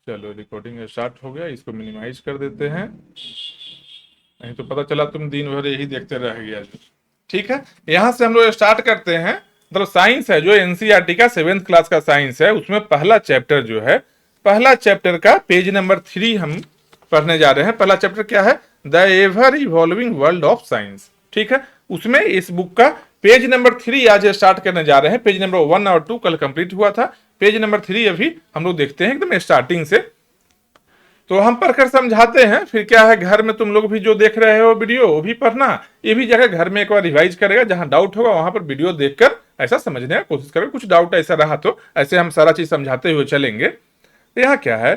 चलो recording start हो गया, इसको मिनिमाइज कर देते हैं, नहीं तो पता चला तुम दिन भर यही देखते रह गया। ठीक है, यहां से हम लोग स्टार्ट करते हैं। मतलब साइंस है जो एनसीईआरटी का 7th क्लास का साइंस है, उसमें पहला चैप्टर जो है, पहला चैप्टर का पेज नंबर 3 हम पढ़ने जा रहे हैं। पहला चैप्टर क्या है? The ever evolving world of science. ठीक है, उसमें इस बुक का पेज नंबर 3 आज स्टार्ट करने जा रहे हैं। पेज नंबर 1 और 2 कल कंप्लीट हुआ था, पेज नंबर 3 अभी हम लोग देखते हैं एकदम स्टार्टिंग से। तो हम पढ़कर समझाते हैं, फिर क्या है घर में तुम लोग भी जो देख रहे हो वीडियो वो भी पढ़ना, ये भी जगह घर में एक बार रिवाइज करेगा, जहां डाउट होगा वहां पर वीडियो देखकर ऐसा समझने का कोशिश करेगा। कुछ डाउट ऐसा रहा तो ऐसे हम सारा चीज समझाते हुए चलेंगे। तो यहाँ क्या है,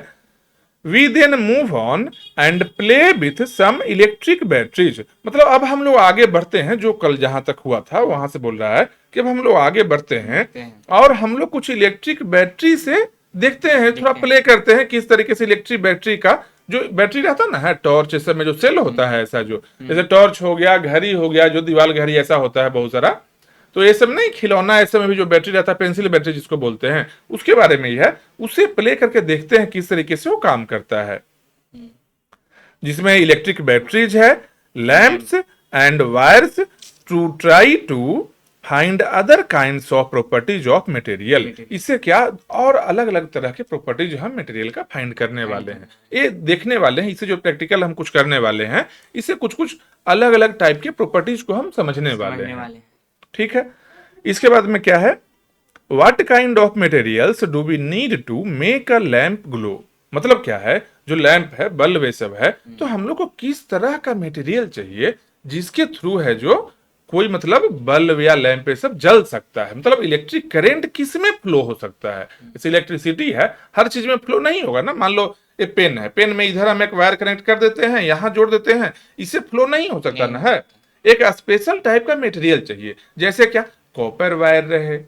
we then move on and play with some electric batteries. मतलब अब हम लोग आगे बढ़ते हैं, जो कल जहां तक हुआ था वहां से बोल रहा है कि अब हम लोग आगे बढ़ते हैं और हम लोग कुछ इलेक्ट्रिक बैटरी से देखते हैं, थोड़ा प्ले करते हैं किस तरीके से इलेक्ट्रिक बैटरी का जो बैटरी रहता ना है, टॉर्च इस में जो सेल होता है ऐसा, जो जैसे टॉर्च हो गया, घड़ी हो गया, जो दीवार घड़ी ऐसा होता है बहुत सारा, तो ये सब नहीं, खिलौना ऐसे में भी जो बैटरी रहता है, पेंसिल बैटरी जिसको बोलते हैं, उसके बारे में ही है। उसे प्ले करके देखते हैं किस तरीके से वो काम करता है, जिसमें इलेक्ट्रिक बैटरीज है, lamps and wires to try to find other kinds of properties of material. इससे क्या और अलग अलग तरह के प्रॉपर्टीज हम मटेरियल का फाइंड करने वाले हैं, ये देखने वाले हैं। इससे जो प्रैक्टिकल हम कुछ करने वाले हैं, इससे कुछ कुछ अलग अलग टाइप के प्रॉपर्टीज को हम समझने वाले हैं। ठीक है, इसके बाद में क्या है, what kind of materials do we need to make a lamp glow. मतलब क्या है, जो लैंप है, बल्ब ये सब है, तो हम लोग को किस तरह का मटेरियल चाहिए जिसके थ्रू है जो कोई मतलब बल्ब या लैंप ये सब जल सकता है। मतलब इलेक्ट्रिक करंट किस में फ्लो हो सकता है। जैसे इलेक्ट्रिसिटी है, हर चीज में फ्लो नहीं होगा ना। मान लो ये पेन है, पेन में इधर हम एक वायर कनेक्ट कर देते हैं, यहां जोड़ देते हैं, इससे फ्लो नहीं हो सकता ना है। एक स्पेशल टाइप का मटेरियल चाहिए, जैसे क्या, कॉपर वायर रहे,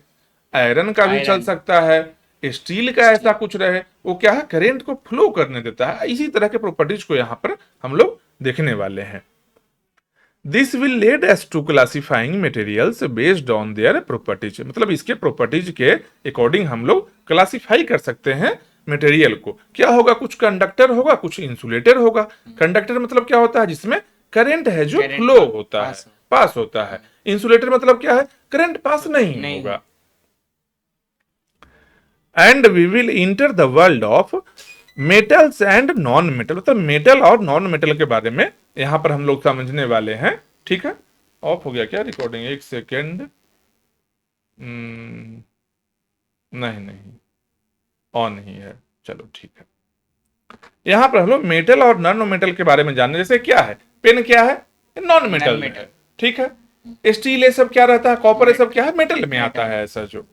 आयरन का भी चल सकता है, स्टील का ऐसा कुछ रहे, वो क्या है, करंट को फ्लो करने देता है। इसी तरह के प्रॉपर्टीज को यहाँ पर हम लोग देखने वाले हैं। This will lead us to classifying materials based on their properties. मतलब इसके प्रॉपर्टीज के अकॉर्डिंग हम लोग क्लासिफाई कर सकते हैं मटेरियल को। क्या होगा, कुछ कंडक्टर होगा, कुछ इंसुलेटर होगा। कंडक्टर मतलब क्या होता है, जिसमें करंट है जो फ्लो होता है, पास होता है। इंसुलेटर मतलब क्या है, करंट पास नहीं होगा। And we will enter the world of metals and non metal. मतलब मेटल और नॉन मेटल के बारे में यहां पर हम लोग समझने वाले हैं। ठीक है, ऑफ हो गया क्या रिकॉर्डिंग, एक सेकेंड, नहीं नहीं, ऑन ही है, चलो ठीक है। यहां पर हम लोग मेटल और नॉन मेटल के बारे में जानने, जैसे क्या है, पेन क्या है, नॉन मेटल है। ठीक है, स्टील ये सब क्या रहता है, कॉपर ये सब क्या है, मेटल में आता है ऐसा। जो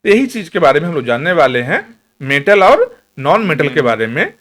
यही चीज के बारे में हम लोग जानने वाले हैं, मेटल और नॉन मेटल के बारे में।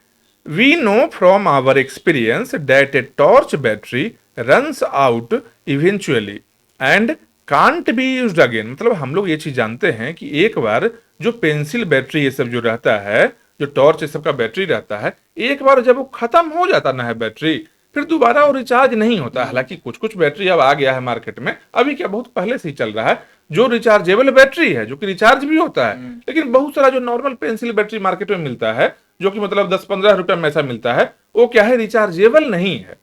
We know from our experience that a torch battery runs out eventually and can't be used again. मतलब हम लोग ये चीज जानते हैं कि एक बार जो पेंसिल बैटरी ये सब जो रहता है, जो टॉर्च ये सब का बैटरी रहता है, एक बार जब वो खत्म हो जाता ना है बैटरी, फिर दोबारा वो रिचार्ज नहीं होता। हालांकि कुछ कुछ बैटरी अब आ गया है मार्केट में, अभी क्या बहुत पहले से ही चल रहा है, जो रिचार्जेबल बैटरी है, जो कि रिचार्ज भी होता है। लेकिन बहुत सारा जो नॉर्मल पेंसिल बैटरी मार्केट में मिलता है, जो कि मतलब 10-15 रुपए में ऐसा मिलता है, वो क्या है, रिचार्जेबल नहीं है,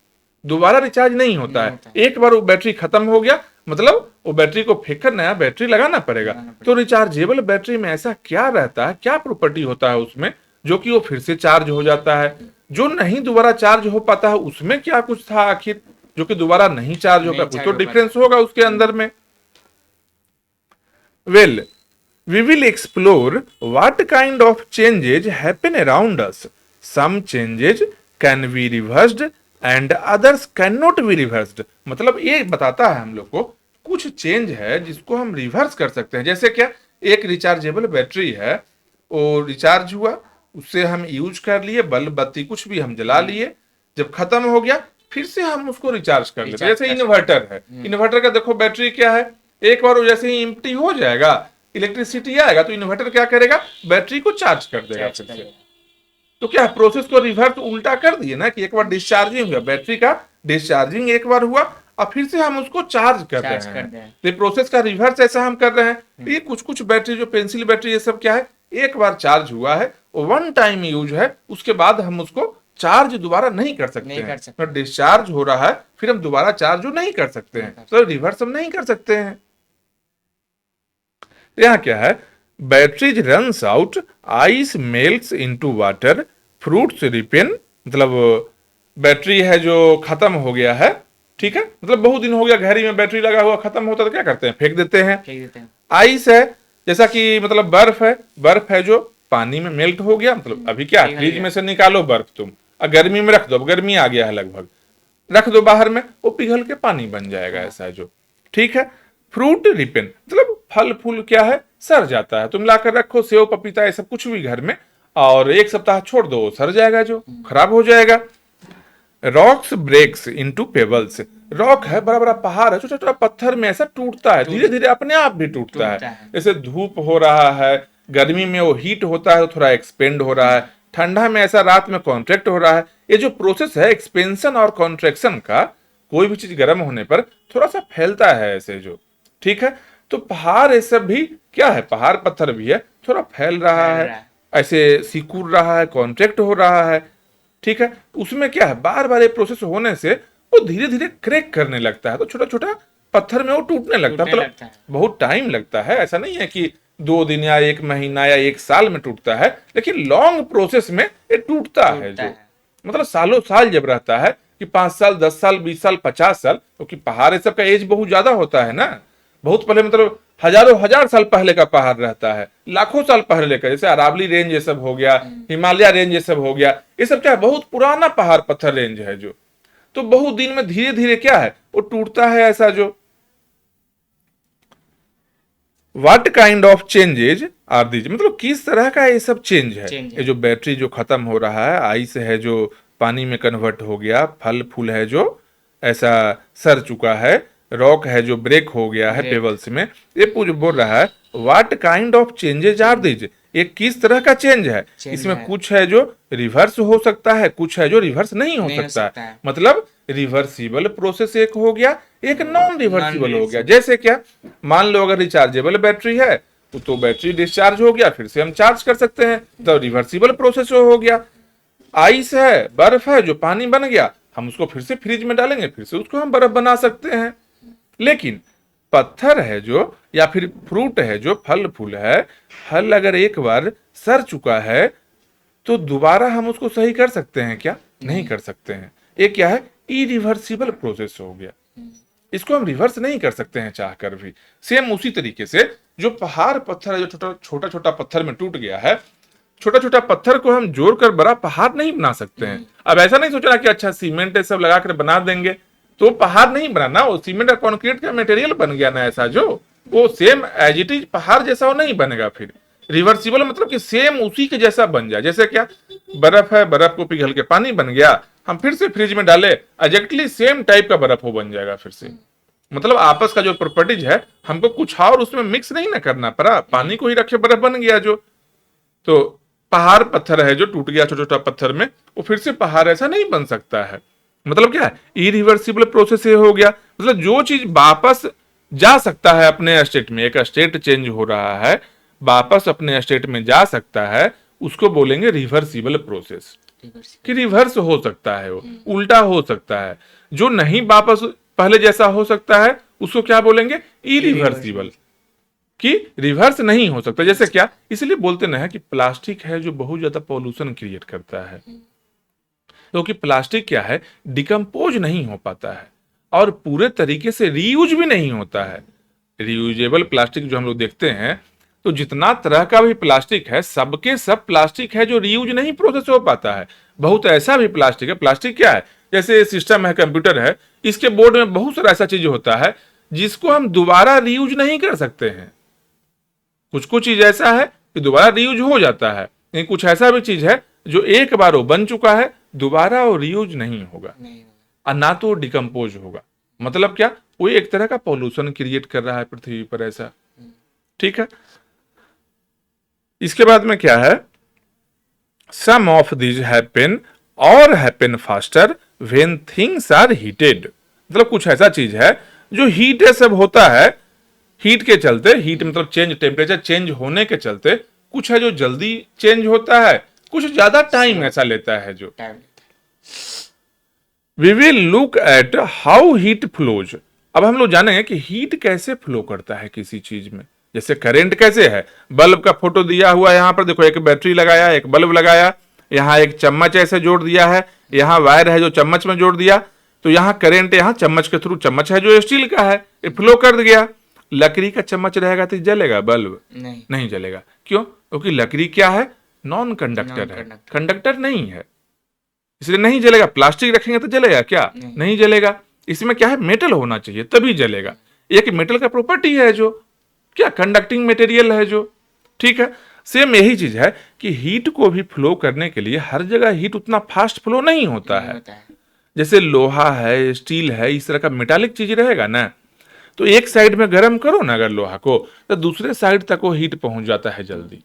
दोबारा रिचार्ज नहीं होता है। एक बार वो बैटरी खत्म हो गया, मतलब वो बैटरी को फेंक कर नया बैटरी लगाना पड़ेगा। तो रिचार्जेबल बैटरी में ऐसा क्या रहता है, क्या प्रॉपर्टी होता है उसमें, जो कि वो फिर से चार्ज हो जाता है। जो नहीं दोबारा चार्ज हो पाता है, उसमें क्या कुछ था आखिर, जो कि दोबारा नहीं चार्ज होगा, कुछ तो डिफरेंस होगा उसके अंदर में। Well, we will explore what kind of changes happen around us. Some changes can be reversed and others cannot be reversed. मतलब ये बताता है हम लोग को कुछ चेंज है जिसको हम रिवर्स कर सकते हैं। जैसे क्या, एक रिचार्जेबल बैटरी है, वो रिचार्ज हुआ, उससे हम यूज कर लिए, बल्ब बत्ती कुछ भी हम जला लिए, जब खत्म हो गया फिर से हम उसको रिचार्ज कर लेते हैं। जैसे इन्वर्टर है, इन्वर्टर का देखो बैटरी क्या है, एक बार वो जैसे ही एम्प्टी हो जाएगा, इलेक्ट्रिसिटी आएगा, तो इन्वर्टर क्या करेगा, बैटरी को चार्ज कर देगा फिर से। तो क्या प्रोसेस को रिवर्स उल्टा कर दिए ना, कि एक बार डिस्चार्जिंग हुआ बैटरी का, डिस्चार्जिंग एक बार हुआ और फिर से हम उसको चार्ज कर रहे हैं। तो प्रोसेस का रिवर्स ऐसा हम कर रहे हैं। ये कुछ कुछ बैटरी, जो पेंसिल बैटरी ये सब क्या है, एक बार चार्ज हुआ है, वन टाइम यूज है, उसके बाद हम उसको चार्ज दोबारा नहीं कर सकते हैं। तो डिस्चार्ज हो रहा है फिर हम दोबारा चार्ज नहीं कर सकते हैं, तो रिवर्स हम नहीं कर सकते हैं। यहाँ क्या है, batteries runs out, ice melts into water, fruits ripen, मतलब बैटरी है जो खत्म हो गया है, ठीक है, मतलब बहुत दिन हो गया घड़ी में बैटरी लगा हुआ, खत्म होता तो क्या करते हैं, फेंक देते हैं। आइस है जैसा कि मतलब बर्फ है जो पानी में मेल्ट हो गया, मतलब अभी क्या फ्रिज में से निकालो बर्फ तुम, गर्मी में रख दो, अब गर्मी आ गया है लगभग, रख दो बाहर में, वो पिघल के पानी बन जाएगा ऐसा जो, ठीक है। फ्रूट रिपेन मतलब फल फूल क्या है, सर जाता है, तुम लाकर रखो सेव पपीता ये सब कुछ भी घर में, और एक सप्ताह छोड़ दो सर जाएगा, जो खराब हो जाएगा। Rocks breaks into pebbles, rock है बड़ा बड़ा पहाड़ है, छोटा छोटा पत्थर में ऐसा टूटता है, धीरे धीरे अपने आप भी टूटता है। जैसे धूप हो रहा है, गर्मी में वो हीट होता है तो थोड़ा एक्सपेंड हो रहा है, ठंडा में ऐसा रात में कॉन्ट्रैक्ट हो रहा है। ये जो प्रोसेस है एक्सपेंशन और कॉन्ट्रैक्शन का, कोई भी चीज गर्म होने पर थोड़ा सा फैलता है ऐसे जो, ठीक है। तो पहाड़ ये सब भी क्या है, पहाड़ पत्थर भी है, थोड़ा फैल रहा है, ऐसे सिकुड़ रहा है, कॉन्ट्रैक्ट हो रहा है, ठीक है। उसमें क्या है, बार बार ये प्रोसेस होने से वो धीरे धीरे क्रैक करने लगता है, तो छोटा छोटा पत्थर में वो टूटने लगता है, मतलब बहुत टाइम लगता है, ऐसा नहीं है कि 2 दिन या 1 महीना या 1 साल में टूटता है, लेकिन लॉन्ग प्रोसेस में ये टूटता है जो, मतलब सालों साल जब रहता है कि 5 साल 10 साल 20 साल 50 साल, क्योंकि पहाड़ ये सब का एज बहुत ज्यादा होता है ना, बहुत पहले मतलब हजारों हजार साल पहले का पहाड़ रहता है, लाखों साल पहले का, जैसे अरावली रेंज ये सब हो गया, हिमालय रेंज ये सब हो गया, ये सब क्या है बहुत पुराना पहाड़ पत्थर रेंज है जो, तो बहुत दिन में धीरे धीरे क्या है वो टूटता है ऐसा जो। What kind of changes are these, मतलब किस तरह का ये सब चेंज है, ये जो बैटरी जो खत्म हो रहा है, आइस है जो पानी में कन्वर्ट हो गया, फल फूल है जो ऐसा सड़ चुका है, रॉक है जो ब्रेक हो गया है पेबल्स में, ये पूछ बोल रहा है what kind of changes are these, ये किस तरह का चेंज है, इसमें कुछ है जो रिवर्स हो सकता है, कुछ है जो रिवर्स नहीं हो सकता है, मतलब रिवर्सिबल प्रोसेस एक हो गया, एक नॉन रिवर्सिबल हो गया। जैसे क्या, मान लो अगर रिचार्जेबल बैटरी है तो बैटरी डिस्चार्ज हो गया, फिर से हम चार्ज कर सकते हैं, तो रिवर्सिबल प्रोसेस हो गया। आइस है बर्फ है जो पानी बन गया, हम उसको फिर से फ्रिज में डालेंगे, फिर से उसको हम बर्फ बना सकते हैं। लेकिन पत्थर है जो या फिर फ्रूट है जो फल फूल है, फल अगर एक बार सड़ चुका है तो दोबारा हम उसको सही कर सकते हैं क्या, नहीं कर सकते हैं। एक क्या है, इरिवर्सिबल प्रोसेस हो गया, इसको हम रिवर्स नहीं कर सकते हैं चाह कर भी। सेम उसी तरीके से जो पहाड़ पत्थर है जो छोटा छोटा पत्थर में टूट गया है, छोटा छोटा पत्थर को हम जोड़कर बड़ा पहाड़ नहीं बना सकते हैं। अब ऐसा नहीं सोचना कि अच्छा सीमेंट सब लगाकर बना देंगे तो पहाड़ नहीं बनाना, वो सीमेंट और कंक्रीट का मटेरियल बन गया ना ऐसा जो, वो सेम एज इट इज पहाड़ जैसा वो नहीं बनेगा। फिर रिवर्सिबल मतलब कि सेम उसी के जैसा बन जाए। जैसे क्या, बर्फ है, बर्फ को पिघल के पानी बन गया, हम फिर से फ्रिज में डाले, एग्जैक्टली सेम टाइप का बर्फ वो बन जाएगा फिर से। मतलब आपस का जो प्रॉपर्टीज है हमको कुछ और उसमें मिक्स नहीं ना करना पड़ा, पानी को ही रखे बर्फ बन गया जो। तो पहाड़ पत्थर है जो टूट गया छोटा छोटा पत्थर में, वो फिर से पहाड़ ऐसा नहीं बन सकता है। मतलब क्या है, इरिवर्सिबल प्रोसेस ये हो गया, मतलब जो चीज वापस जा सकता है अपने स्टेट में, एक स्टेट चेंज हो रहा है वापस अपने स्टेट में जा सकता है, उसको बोलेंगे रिवर्सिबल प्रोसेस, कि रिवर्स हो सकता है, वो उल्टा हो सकता है। जो नहीं वापस पहले जैसा हो सकता है उसको क्या बोलेंगे, इरिवर्सिबल, कि रिवर्स नहीं हो सकता। जैसे क्या, इसलिए बोलते ना है कि प्लास्टिक है जो बहुत ज्यादा पॉल्यूशन क्रिएट करता है, क्योंकि प्लास्टिक क्या है, डिकम्पोज नहीं हो पाता है और पूरे तरीके से रीयूज भी नहीं होता है। रीयूजेबल प्लास्टिक जो हम लोग देखते हैं, तो जितना तरह का भी प्लास्टिक है सबके सब प्लास्टिक है जो रीयूज नहीं प्रोसेस हो पाता है। बहुत ऐसा भी प्लास्टिक है, प्लास्टिक क्या है, जैसे सिस्टम है, कंप्यूटर है, इसके बोर्ड में बहुत सारा ऐसा चीज होता है जिसको हम दोबारा रीयूज नहीं कर सकते हैं। कुछ चीज ऐसा है कि दोबारा रीयूज हो जाता है, लेकिन कुछ ऐसा भी चीज है जो एक बार वो बन चुका है, दोबारा वो रीयूज नहीं होगा और ना तो डिकम्पोज होगा। मतलब क्या, वो एक तरह का पॉल्यूशन क्रिएट कर रहा है पृथ्वी पर ऐसा, ठीक है। इसके बाद में क्या है, सम ऑफ दिस हैपन और happen faster when things are heated, मतलब कुछ ऐसा चीज है जो हीट सब होता है, हीट के चलते, हीट मतलब चेंज, टेम्परेचर चेंज होने के चलते कुछ है जो जल्दी चेंज होता है, कुछ ज्यादा टाइम ऐसा लेता है जो। We will look at how heat flows. अब हम लोग जानेंगे कि हीट कैसे फ्लो करता है किसी चीज में। जैसे करंट कैसे है, बल्ब का फोटो दिया हुआ है यहाँ पर, देखो एक बैटरी लगाया, एक बल्ब लगाया, यहाँ एक चम्मच ऐसे जोड़ दिया है, यहाँ वायर है जो चम्मच में जोड़ दिया, तो यहाँ करंट यहाँ चम्मच के थ्रू, चम्मच है जो स्टील का है, ये फ्लो कर गया। लकड़ी का चम्मच रहेगा तो जलेगा बल्ब? नहीं जलेगा। क्यों? क्योंकि लकड़ी क्या है, नॉन कंडक्टर है, कंडक्टर नहीं है, इसलिए नहीं जलेगा। प्लास्टिक रखेंगे तो जलेगा क्या? नहीं जलेगा। इसमें क्या है, मेटल होना चाहिए तभी जलेगा। एक मेटल का प्रॉपर्टी है जो क्या, कंडक्टिंग मटेरियल है जो। ठीक है, सेम यही चीज है कि हीट को भी फ्लो करने के लिए हर जगह हीट उतना फास्ट फ्लो नहीं होता है। जैसे लोहा है, स्टील है, इस तरह का मेटालिक चीज रहेगा ना, तो एक साइड में गर्म करो ना अगर लोहा को, तो दूसरे साइड तक वो हीट पहुंच जाता है जल्दी।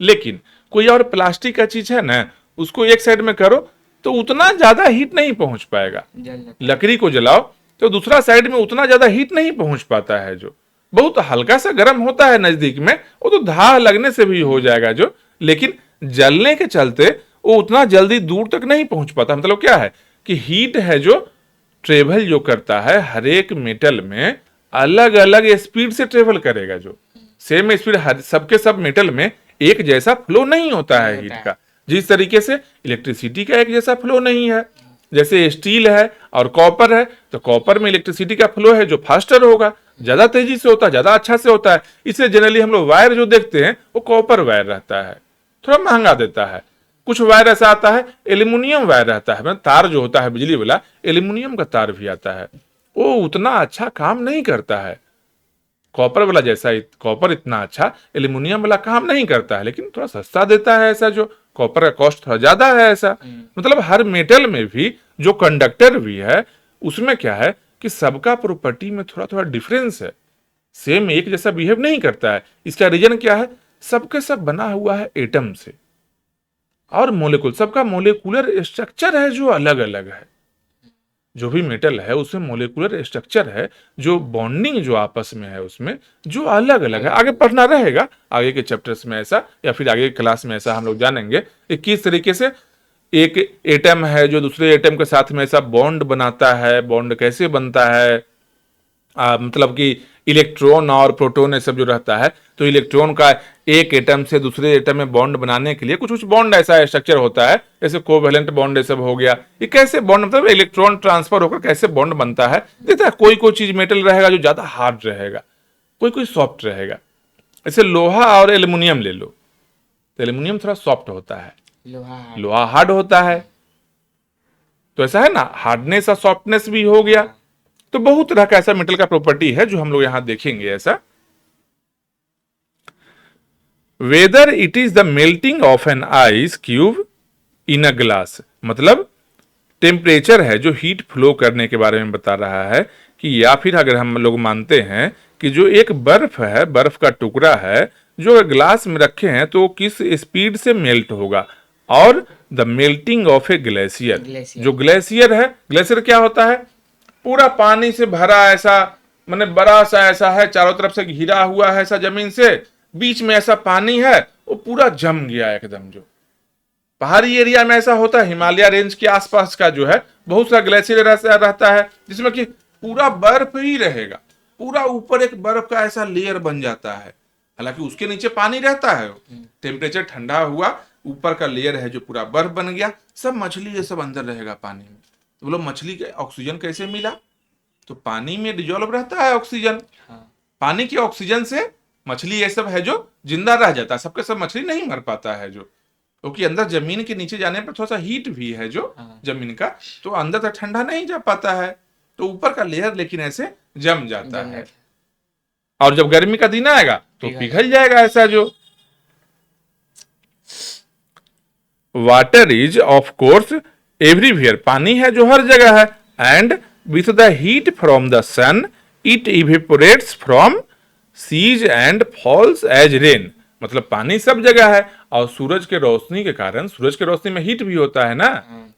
लेकिन कोई और प्लास्टिक का चीज है ना, उसको एक साइड में करो तो उतना ज्यादा हीट नहीं पहुंच पाएगा। लकड़ी को जलाओ तो दूसरा साइड में उतना ज्यादा हीट नहीं पहुंच पाता है जो, बहुत हल्का सा गर्म होता है नजदीक में, वो तो धाह लगने से भी हो जाएगा जो, लेकिन जलने के चलते वो उतना जल्दी दूर तक नहीं पहुंच पाता। मतलब क्या है कि हीट है जो ट्रेवल जो करता है हर एक मेटल में अलग अलग स्पीड से ट्रेवल करेगा जो, सेम स्पीड सबके सब मेटल में एक जैसा फ्लो नहीं होता है हीट का। जिस तरीके से इलेक्ट्रिसिटी का एक जैसा फ्लो नहीं है, जैसे स्टील है और कॉपर है, तो कॉपर में इलेक्ट्रिसिटी का फ्लो है जो फास्टर होगा, ज्यादा तेजी से होता है, ज्यादा अच्छा से होता है। इसलिए जनरली हम लोग वायर जो देखते हैं वो कॉपर वायर रहता है, थोड़ा महंगा देता है। कुछ वायर ऐसा आता है एल्यूमिनियम वायर रहता है, तार जो होता है बिजली वाला, एल्यूमिनियम का तार भी आता है, वो उतना अच्छा काम नहीं करता है कॉपर वाला जैसा। कॉपर इतना अच्छा एल्यूमिनियम वाला काम नहीं करता है, लेकिन थोड़ा सस्ता देता है ऐसा जो, कॉपर का कॉस्ट थोड़ा ज्यादा है ऐसा। मतलब हर मेटल में भी जो कंडक्टर भी है उसमें क्या है कि सबका प्रॉपर्टी में थोड़ा थोड़ा डिफरेंस है, सेम एक जैसा बिहेव नहीं करता है। इसका रीजन क्या है, सबके सब बना हुआ है एटम से और मोलिकुल, सबका मोलिकुलर स्ट्रक्चर है जो अलग अलग है। जो भी मेटल है उसमें मोलिकुलर स्ट्रक्चर है, जो बॉन्डिंग जो आपस में है उसमें जो अलग अलग है। आगे पढ़ना रहेगा, आगे के चैप्टर्स में ऐसा, या फिर आगे के क्लास में ऐसा हम लोग जानेंगे कि किस तरीके से एक एटम है जो दूसरे एटम के साथ में ऐसा बॉन्ड बनाता है, बॉन्ड कैसे बनता है। मतलब कि इलेक्ट्रॉन और प्रोटॉन ये सब जो रहता है, तो इलेक्ट्रॉन का एक एटम से दूसरे एटम में बॉन्ड बनाने के लिए कुछ कुछ बॉन्ड ऐसा स्ट्रक्चर होता है, जैसे कोवेलेंट बॉन्ड ये सब हो गया। ये कैसे बॉन्ड, मतलब इलेक्ट्रॉन ट्रांसफर होकर कैसे बॉन्ड बनता है। देखता है कोई कोई चीज मेटल रहेगा जो ज्यादा हार्ड रहेगा, कोई कोई सॉफ्ट रहेगा। जैसे लोहा और एल्यूमिनियम ले लो, तो एल्यूमिनियम थोड़ा सॉफ्ट होता है, लोहा हार्ड होता है। तो ऐसा है ना, हार्डनेस और सॉफ्टनेस भी हो गया। तो बहुत तरह का ऐसा मेटल का प्रॉपर्टी है जो हम लोग यहां देखेंगे ऐसा। Whether it is the melting of an ice cube in a glass, मतलब टेम्परेचर है जो हीट फ्लो करने के बारे में बता रहा है कि, या फिर अगर हम लोग मानते हैं कि जो एक बर्फ है, बर्फ का टुकड़ा है जो अगर ग्लास में रखे हैं तो किस स्पीड से मेल्ट होगा। और the melting of A glacier, जो ग्लेशियर है, ग्लेशियर क्या होता है, पूरा पानी से भरा ऐसा, माने बड़ा सा ऐसा है, चारों तरफ से घिरा हुआ है ऐसा जमीन से, बीच में ऐसा पानी है, वो पूरा जम गया एकदम। जो पहाड़ी एरिया में ऐसा होता है, हिमालय रेंज के आसपास का जो है बहुत सा ग्लेशियर रहता है जिसमें कि पूरा बर्फ ही रहेगा, पूरा ऊपर एक बर्फ का ऐसा लेयर बन जाता है, हालांकि उसके नीचे पानी रहता है, टेम्परेचर ठंडा हुआ, ऊपर का लेयर है जो पूरा बर्फ बन गया, सब मछली ये सब अंदर रहेगा पानी में। तो बोलो मछली के ऑक्सीजन कैसे मिला, तो पानी में डिजोल्व रहता है ऑक्सीजन, पानी के ऑक्सीजन से मछली ये सब है जो जिंदा रह जाता है। सबके सब मछली नहीं मर पाता है जो, क्योंकि अंदर जमीन के नीचे जाने पर थोड़ा सा हीट भी है जो जमीन का, तो अंदर तक ठंडा नहीं जा पाता है, तो ऊपर का लेयर लेकिन ऐसे जम जाता है। और जब गर्मी का दिन आएगा तो पिघल जाएगा ऐसा जो। Water is of course everywhere, पानी है जो हर जगह है, and with the heat from the sun it evaporates from seas and falls as rain, मतलब पानी सब जगह है और सूरज के रोशनी के कारण, सूरज के रोशनी में हीट भी होता है ना।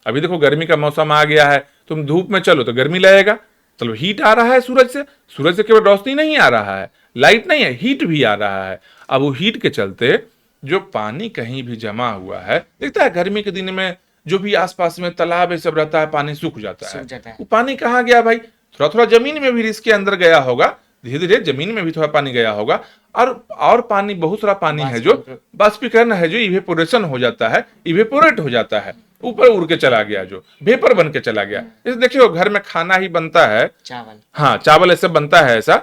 अभी देखो गर्मी का मौसम आ गया है, तुम धूप में चलो तो गर्मी लगेगा, चलो हीट आ रहा है सूरज से केवल रोशनी नहीं आ रहा है, लाइट नहीं है, हीट भी आ रहा है। अब वो हीट के चलते जो पानी कहीं भी जमा हुआ है, दिखता है गर्मी के दिन में जो भी आसपास में तालाब ये सब रहता है, पानी सूख जाता है। वो पानी कहाँ गया भाई? थोड़ा थोड़ा जमीन में भी इसके अंदर गया होगा, धीरे धीरे जमीन में भी थोड़ा पानी गया होगा, और पानी, बहुत सारा पानी है जो बाष्पीकरण है, जो इवेपोरेशन हो जाता है, इवेपोरेट हो जाता है, ऊपर उड़ के चला गया, जो वेपर बन के चला गया। जैसे देखियो घर में खाना ही बनता है, चावल, हाँ चावल ऐसा बनता है ऐसा,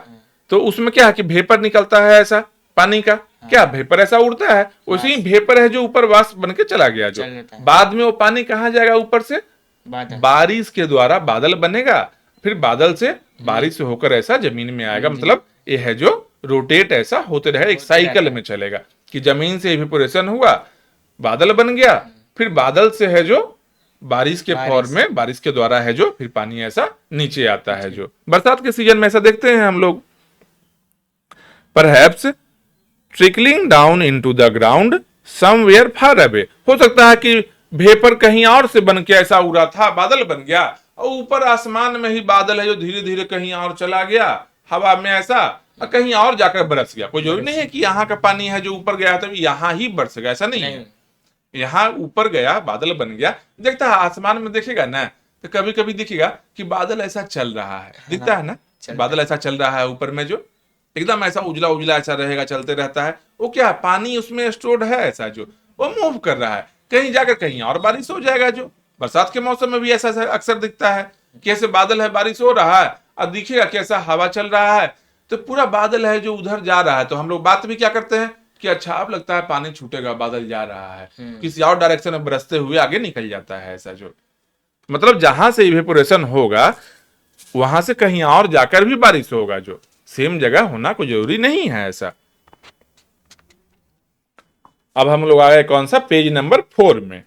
तो उसमें क्या है कि वेपर निकलता है ऐसा पानी का, क्या वेपर ऐसा उड़ता है, उसी वेपर है जो ऊपर वाष्प बन के चला गया, जो बाद में वो पानी कहाँ जाएगा? ऊपर से बारिश के द्वारा बादल बनेगा, फिर बादल से बारिश होकर ऐसा जमीन में आएगा। मतलब ये है जो रोटेट ऐसा होते रहे, एक साइकिल में चलेगा कि जमीन से इवेपोरेशन हुआ, बादल बन गया, फिर बादल से है जो बारिश के फॉर्म में, बारिश के द्वारा है जो फिर पानी ऐसा नीचे आता है। जो बरसात के सीजन में ऐसा देखते हैं हम लोग, perhaps trickling down into the ground somewhere far away. हो सकता है कि वेपर कहीं और से बन के ऐसा उड़ा था, बादल बन गया, और ऊपर आसमान में ही बादल है जो धीरे धीरे कहीं और चला गया हवा में ऐसा, और कहीं और जाकर बरस गया। कोई जरूरी नहीं है कि यहाँ का पानी है जो ऊपर गया तभी यहाँ ही बरस गया, ऐसा नहीं है। यहाँ ऊपर गया, बादल बन गया, देखता है आसमान में देखेगा ना, तो कभी कभी दिखेगा कि बादल ऐसा चल रहा है, दिखता है ना, बादल ऐसा चल रहा है ऊपर में, जो एकदम ऐसा उजला उजला ऐसा रहेगा, चलते रहता है। वो क्या, पानी उसमें स्टोर्ड है ऐसा, जो वो मूव कर रहा है, कहीं जाकर कहीं और बारिश हो जाएगा। जो बरसात के मौसम में भी ऐसा अक्सर दिखता है, कैसे बादल है, बारिश हो रहा है, और दिखेगा कैसा हवा चल रहा है, तो पूरा बादल है जो उधर जा रहा है। तो हम लोग बात भी क्या करते हैं कि अच्छा अब लगता है पानी छूटेगा, बादल जा रहा है, किसी और डायरेक्शन में बरसते हुए आगे निकल जाता है ऐसा। जो मतलब जहां से इवेपोरेशन होगा वहां से कहीं और जाकर भी बारिश होगा, जो सेम जगह होना कोई जरूरी नहीं है ऐसा। अब हम लोग आ गए कौन सा, पेज नंबर 4 में।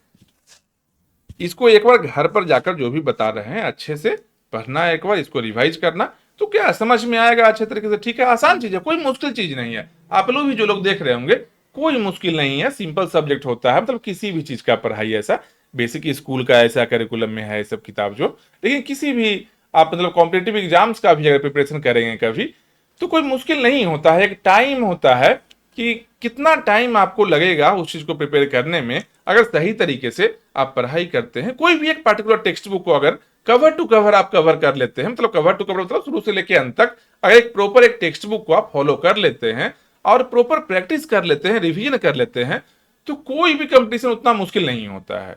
इसको एक बार घर पर जाकर जो भी बता रहे हैं अच्छे से पढ़ना, एक बार इसको रिवाइज करना, तो क्या समझ में आएगा अच्छे तरीके से। ठीक है, आसान चीज है, कोई मुश्किल चीज नहीं है। आप लोग भी जो लोग देख रहे होंगे, कोई मुश्किल नहीं है, सिंपल सब्जेक्ट होता है। मतलब किसी भी चीज का पढ़ाई ऐसा बेसिक स्कूल का ऐसा करिकुलम में है सब किताब जो, लेकिन किसी भी आप मतलब कॉम्पिटेटिव एग्जाम्स का भी अगर प्रिपरेशन करेंगे कभी, तो कोई मुश्किल नहीं होता है। एक टाइम होता है कि कितना टाइम आपको लगेगा उस चीज को प्रिपेयर करने में। अगर सही तरीके से आप पढ़ाई करते हैं, कोई भी एक पार्टिकुलर टेक्स्ट बुक को अगर कवर टू कवर आप कवर कर लेते हैं, मतलब कवर टू कवर मतलब शुरू से लेके अंत तक, अगर एक प्रॉपर एक टेक्स्ट बुक को आप फॉलो कर लेते हैं और प्रॉपर प्रैक्टिस कर लेते हैं, रिवीजन कर लेते हैं, तो कोई भी कंपटीशन उतना मुश्किल नहीं होता है,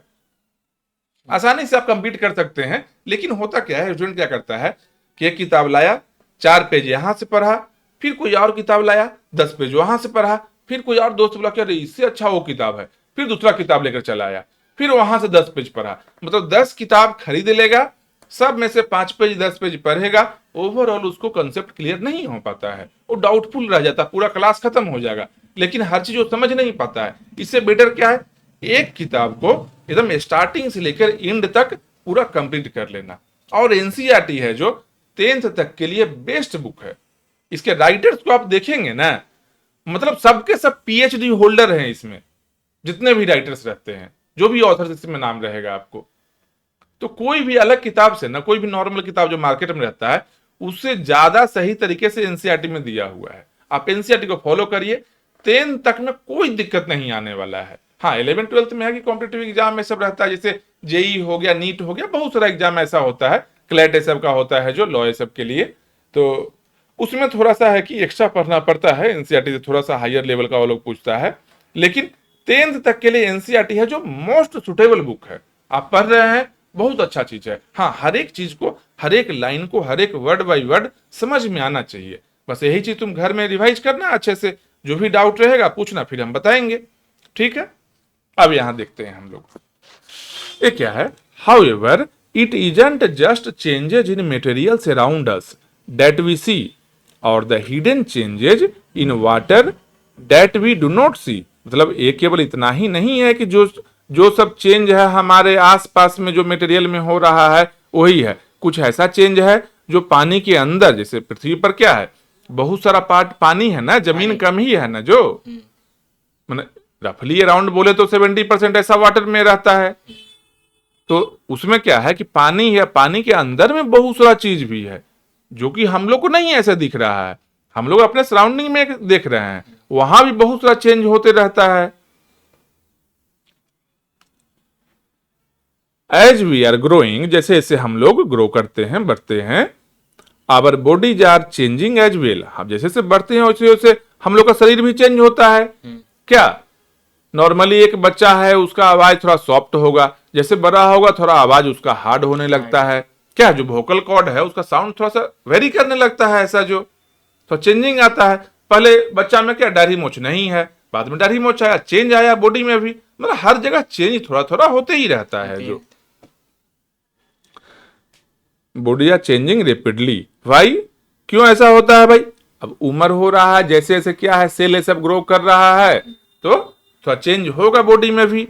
आसानी से आप कंपीट कर सकते हैं। लेकिन होता क्या है, स्टूडेंट क्या करता है कि एक किताब लाया, 4 पेज यहां से पढ़ा, फिर कोई और किताब लाया, 10 पेज वहां से पढ़ा, फिर कोई और दोस्त बोला कि अरे इससे अच्छा वो किताब है, फिर दूसरा किताब लेकर चला आया, फिर वहां से 10 पेज पढ़ा। मतलब 10 किताब खरीद लेगा, सब में से 5 पेज 10 पेज पढ़ेगा, ओवरऑल उसको कंसेप्ट क्लियर नहीं हो पाता है, वो डाउटफुल रह जाता है, पूरा क्लास खत्म हो जाएगा, लेकिन हर चीज वो समझ नहीं पाता है। इससे बेटर क्या है, एक किताब को एकदम स्टार्टिंग से लेकर एंड तक पूरा कंप्लीट कर लेना। और एनसीईआरटी है जो 10th तक के लिए बेस्ट बुक है। इसके राइटर्स को आप देखेंगे ना, मतलब सबके सब पीएचडी होल्डर हैं इसमें, जितने भी राइटर्स रहते हैं, जो भी ऑथर इसमें नाम रहेगा आपको। तो कोई भी अलग किताब से ना, कोई भी नॉर्मल किताब जो मार्केट में रहता है, उससे ज्यादा सही तरीके से एनसीईआरटी में दिया हुआ है। आप एनसीईआरटी को फॉलो करिए, 10 तक में कोई दिक्कत नहीं आने वाला है। हाँ 11th 12th में है कि कॉम्पिटेटिव एग्जाम में सब रहता है, जैसे जेई हो गया, नीट हो गया, बहुत सारा एग्जाम ऐसा होता है, क्लैट ये सब का होता है जो लॉ सब के लिए, तो उसमें थोड़ा सा है कि एक्स्ट्रा पढ़ना पड़ता है, एनसीईआरटी से थोड़ा सा हायर लेवल का वो लोग पूछता है। लेकिन 10th तक के लिए एनसीईआरटी है जो मोस्ट सुटेबल बुक है। आप पढ़ रहे हैं, बहुत अच्छा चीज है। हाँ हर एक चीज को, हर एक लाइन को, हर एक वर्ड बाय वर्ड समझ में आना चाहिए। बस यही चीज तुम घर में रिवाइज करना अच्छे से, जो भी डाउट रहेगा पूछना, फिर हम बताएंगे। ठीक है, अब यहां देखते हैं हम लोग, ये क्या है। However it isn't just changes in materials around us that we see or the hidden changes in water that we do not see. मतलब ये केवल इतना ही नहीं है कि जो सब चेंज है हमारे आसपास में जो मटेरियल में हो रहा है वही है, कुछ ऐसा चेंज है जो पानी के अंदर, जैसे पृथ्वी पर क्या है, बहुत सारा पार्ट पानी है ना, जमीन कम ही है ना, जो मतलब रफली अराउंड बोले तो 70% ऐसा वाटर में रहता है। तो उसमें क्या है कि पानी है, पानी के अंदर में बहुत सारा चीज भी है जो कि हम लोग को नहीं ऐसा दिख रहा है, हम लोग अपने सराउंडिंग में देख रहे हैं, वहां भी बहुत सारा चेंज होते रहता है। एज वी आर ग्रोइंग, जैसे जैसे हम लोग ग्रो करते हैं, बढ़ते हैं, our bodies are changing as well, हम जैसे जैसे बढ़ते हैं वैसे वैसे हम लोग का शरीर भी चेंज होता है। क्या नॉर्मली एक बच्चा है उसका आवाज थोड़ा सॉफ्ट होगा, जैसे बड़ा होगा थोड़ा आवाज उसका हार्ड होने लगता है। क्या जो वोकल कॉर्ड है उसका साउंड थोड़ा सा वेरी करने लगता है, ऐसा जो तो चेंजिंग आता है। पहले बच्चा में क्या दाढ़ी मूंछ नहीं है, बाद में दाढ़ी मूंछ आया, चेंज आया बॉडी में भी, मतलब हर जगह चेंज थोड़ा थोड़ा होते ही रहता है। जो बॉडी आर चेंजिंग रेपिडली, भाई क्यों ऐसा होता है भाई? अब उम्र हो रहा है, जैसे जैसे क्या है सेल ये सब ग्रो कर रहा है, तो थोड़ा चेंज होगा बॉडी में भी।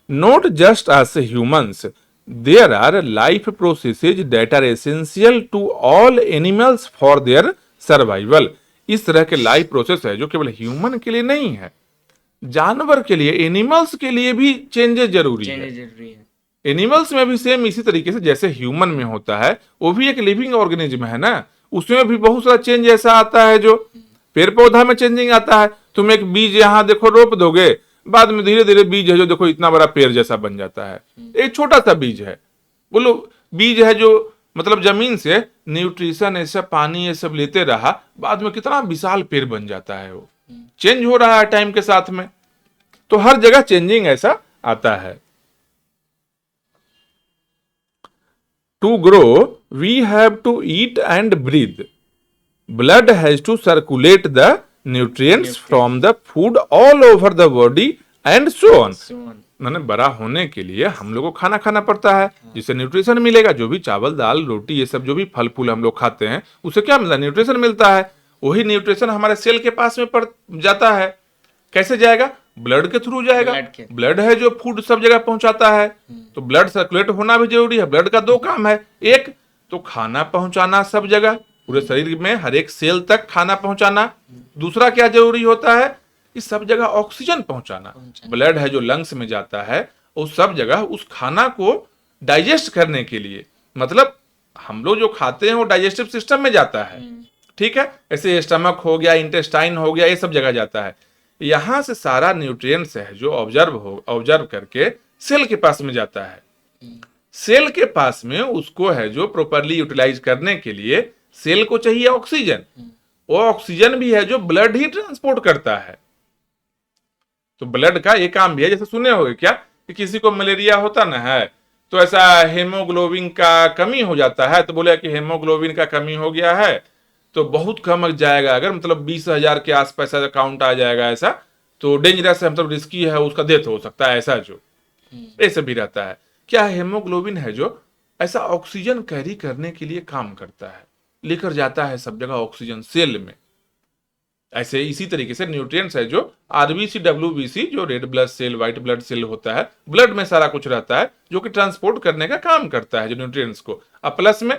Not just as humans, there are life processes that are essential to all animals for their survival. इस तरह के लाइफ प्रोसेस है जो केवल ह्यूमन के लिए नहीं है, जानवर के लिए, एनिमल्स के लिए भी चेंजेस जरूरी है। एनिमल्स में भी सेम इसी तरीके से जैसे ह्यूमन में होता है, वो भी एक लिविंग ऑर्गेनिज्म है ना, उसमें भी बहुत सारा चेंज ऐसा आता है। जो पेड़ पौधा में चेंजिंग आता है, तुम एक बीज यहां देखो रोप दोगे, बाद में धीरे धीरे बीज है जो देखो इतना बड़ा पेड़ जैसा बन जाता है। एक छोटा सा बीज है, बोलो बीज है जो मतलब जमीन से न्यूट्रिशन ऐसा पानी ये सब लेते रहा, बाद में कितना विशाल पेड़ बन जाता है। वो चेंज हो रहा है टाइम के साथ में, तो हर जगह चेंजिंग ऐसा आता है। To grow we have to eat and breathe, blood has to circulate the nutrients from the food all over the body and so on. मैंने बड़ा होने के लिए हम लोग को खाना खाना पड़ता है जिससे न्यूट्रिशन मिलेगा। जो भी चावल दाल रोटी ये सब जो भी फल फूल हम लोग खाते हैं उससे क्या मिलता है? न्यूट्रिशन मिलता है। वही न्यूट्रिशन हमारे सेल के पास में पड़ जाता है। कैसे जाएगा? ब्लड के थ्रू जाएगा। ब्लड है जो फूड सब जगह पहुंचाता है, तो ब्लड सर्कुलेट होना भी जरूरी है। ब्लड का दो काम है, एक तो खाना पहुंचाना सब जगह पूरे शरीर में हर एक सेल तक खाना पहुंचाना, दूसरा क्या जरूरी होता है कि सब जगह ऑक्सीजन पहुंचाना। ब्लड है जो लंग्स में जाता है उस सब जगह उस खाना को डाइजेस्ट करने के लिए, मतलब हम लोग जो खाते हैं वो डाइजेस्टिव सिस्टम में जाता है, ठीक है। ऐसे स्टमक हो गया, इंटेस्टाइन हो गया, ये सब जगह जाता है। यहां से सारा न्यूट्रिएंट्स है जो ऑब्जर्व करके सेल के पास में जाता है। सेल के पास में उसको है जो प्रॉपरली यूटिलाइज करने के लिए सेल को चाहिए ऑक्सीजन। वो ऑक्सीजन भी है जो ब्लड ही ट्रांसपोर्ट करता है। तो ब्लड का ये काम भी है। जैसे सुने होंगे क्या कि किसी को मलेरिया होता ना है तो ऐसा हेमोग्लोबिन का कमी हो जाता है, तो बोले कि हेमोग्लोबिन का कमी हो गया है तो बहुत कम जाएगा, अगर मतलब 20,000 के आसपास ऐसा काउंट आ जाएगा ऐसा तो डेंजरस है, मतलब रिस्की है, उसका डेथ हो सकता है, ऐसा जो ऐसे भी रहता है। क्या हेमोग्लोबिन है जो ऐसा ऑक्सीजन कैरी करने के लिए काम करता है, लेकर जाता है सब जगह ऑक्सीजन सेल में। ऐसे इसी तरीके से न्यूट्रिएंट्स है जो आरबीसी डब्ल्यूबीसी जो red blood cell white blood cell होता है, ब्लड में सारा कुछ रहता है जो कि ट्रांसपोर्ट करने का काम करता है जो न्यूट्रिएंट्स को। अब प्लस में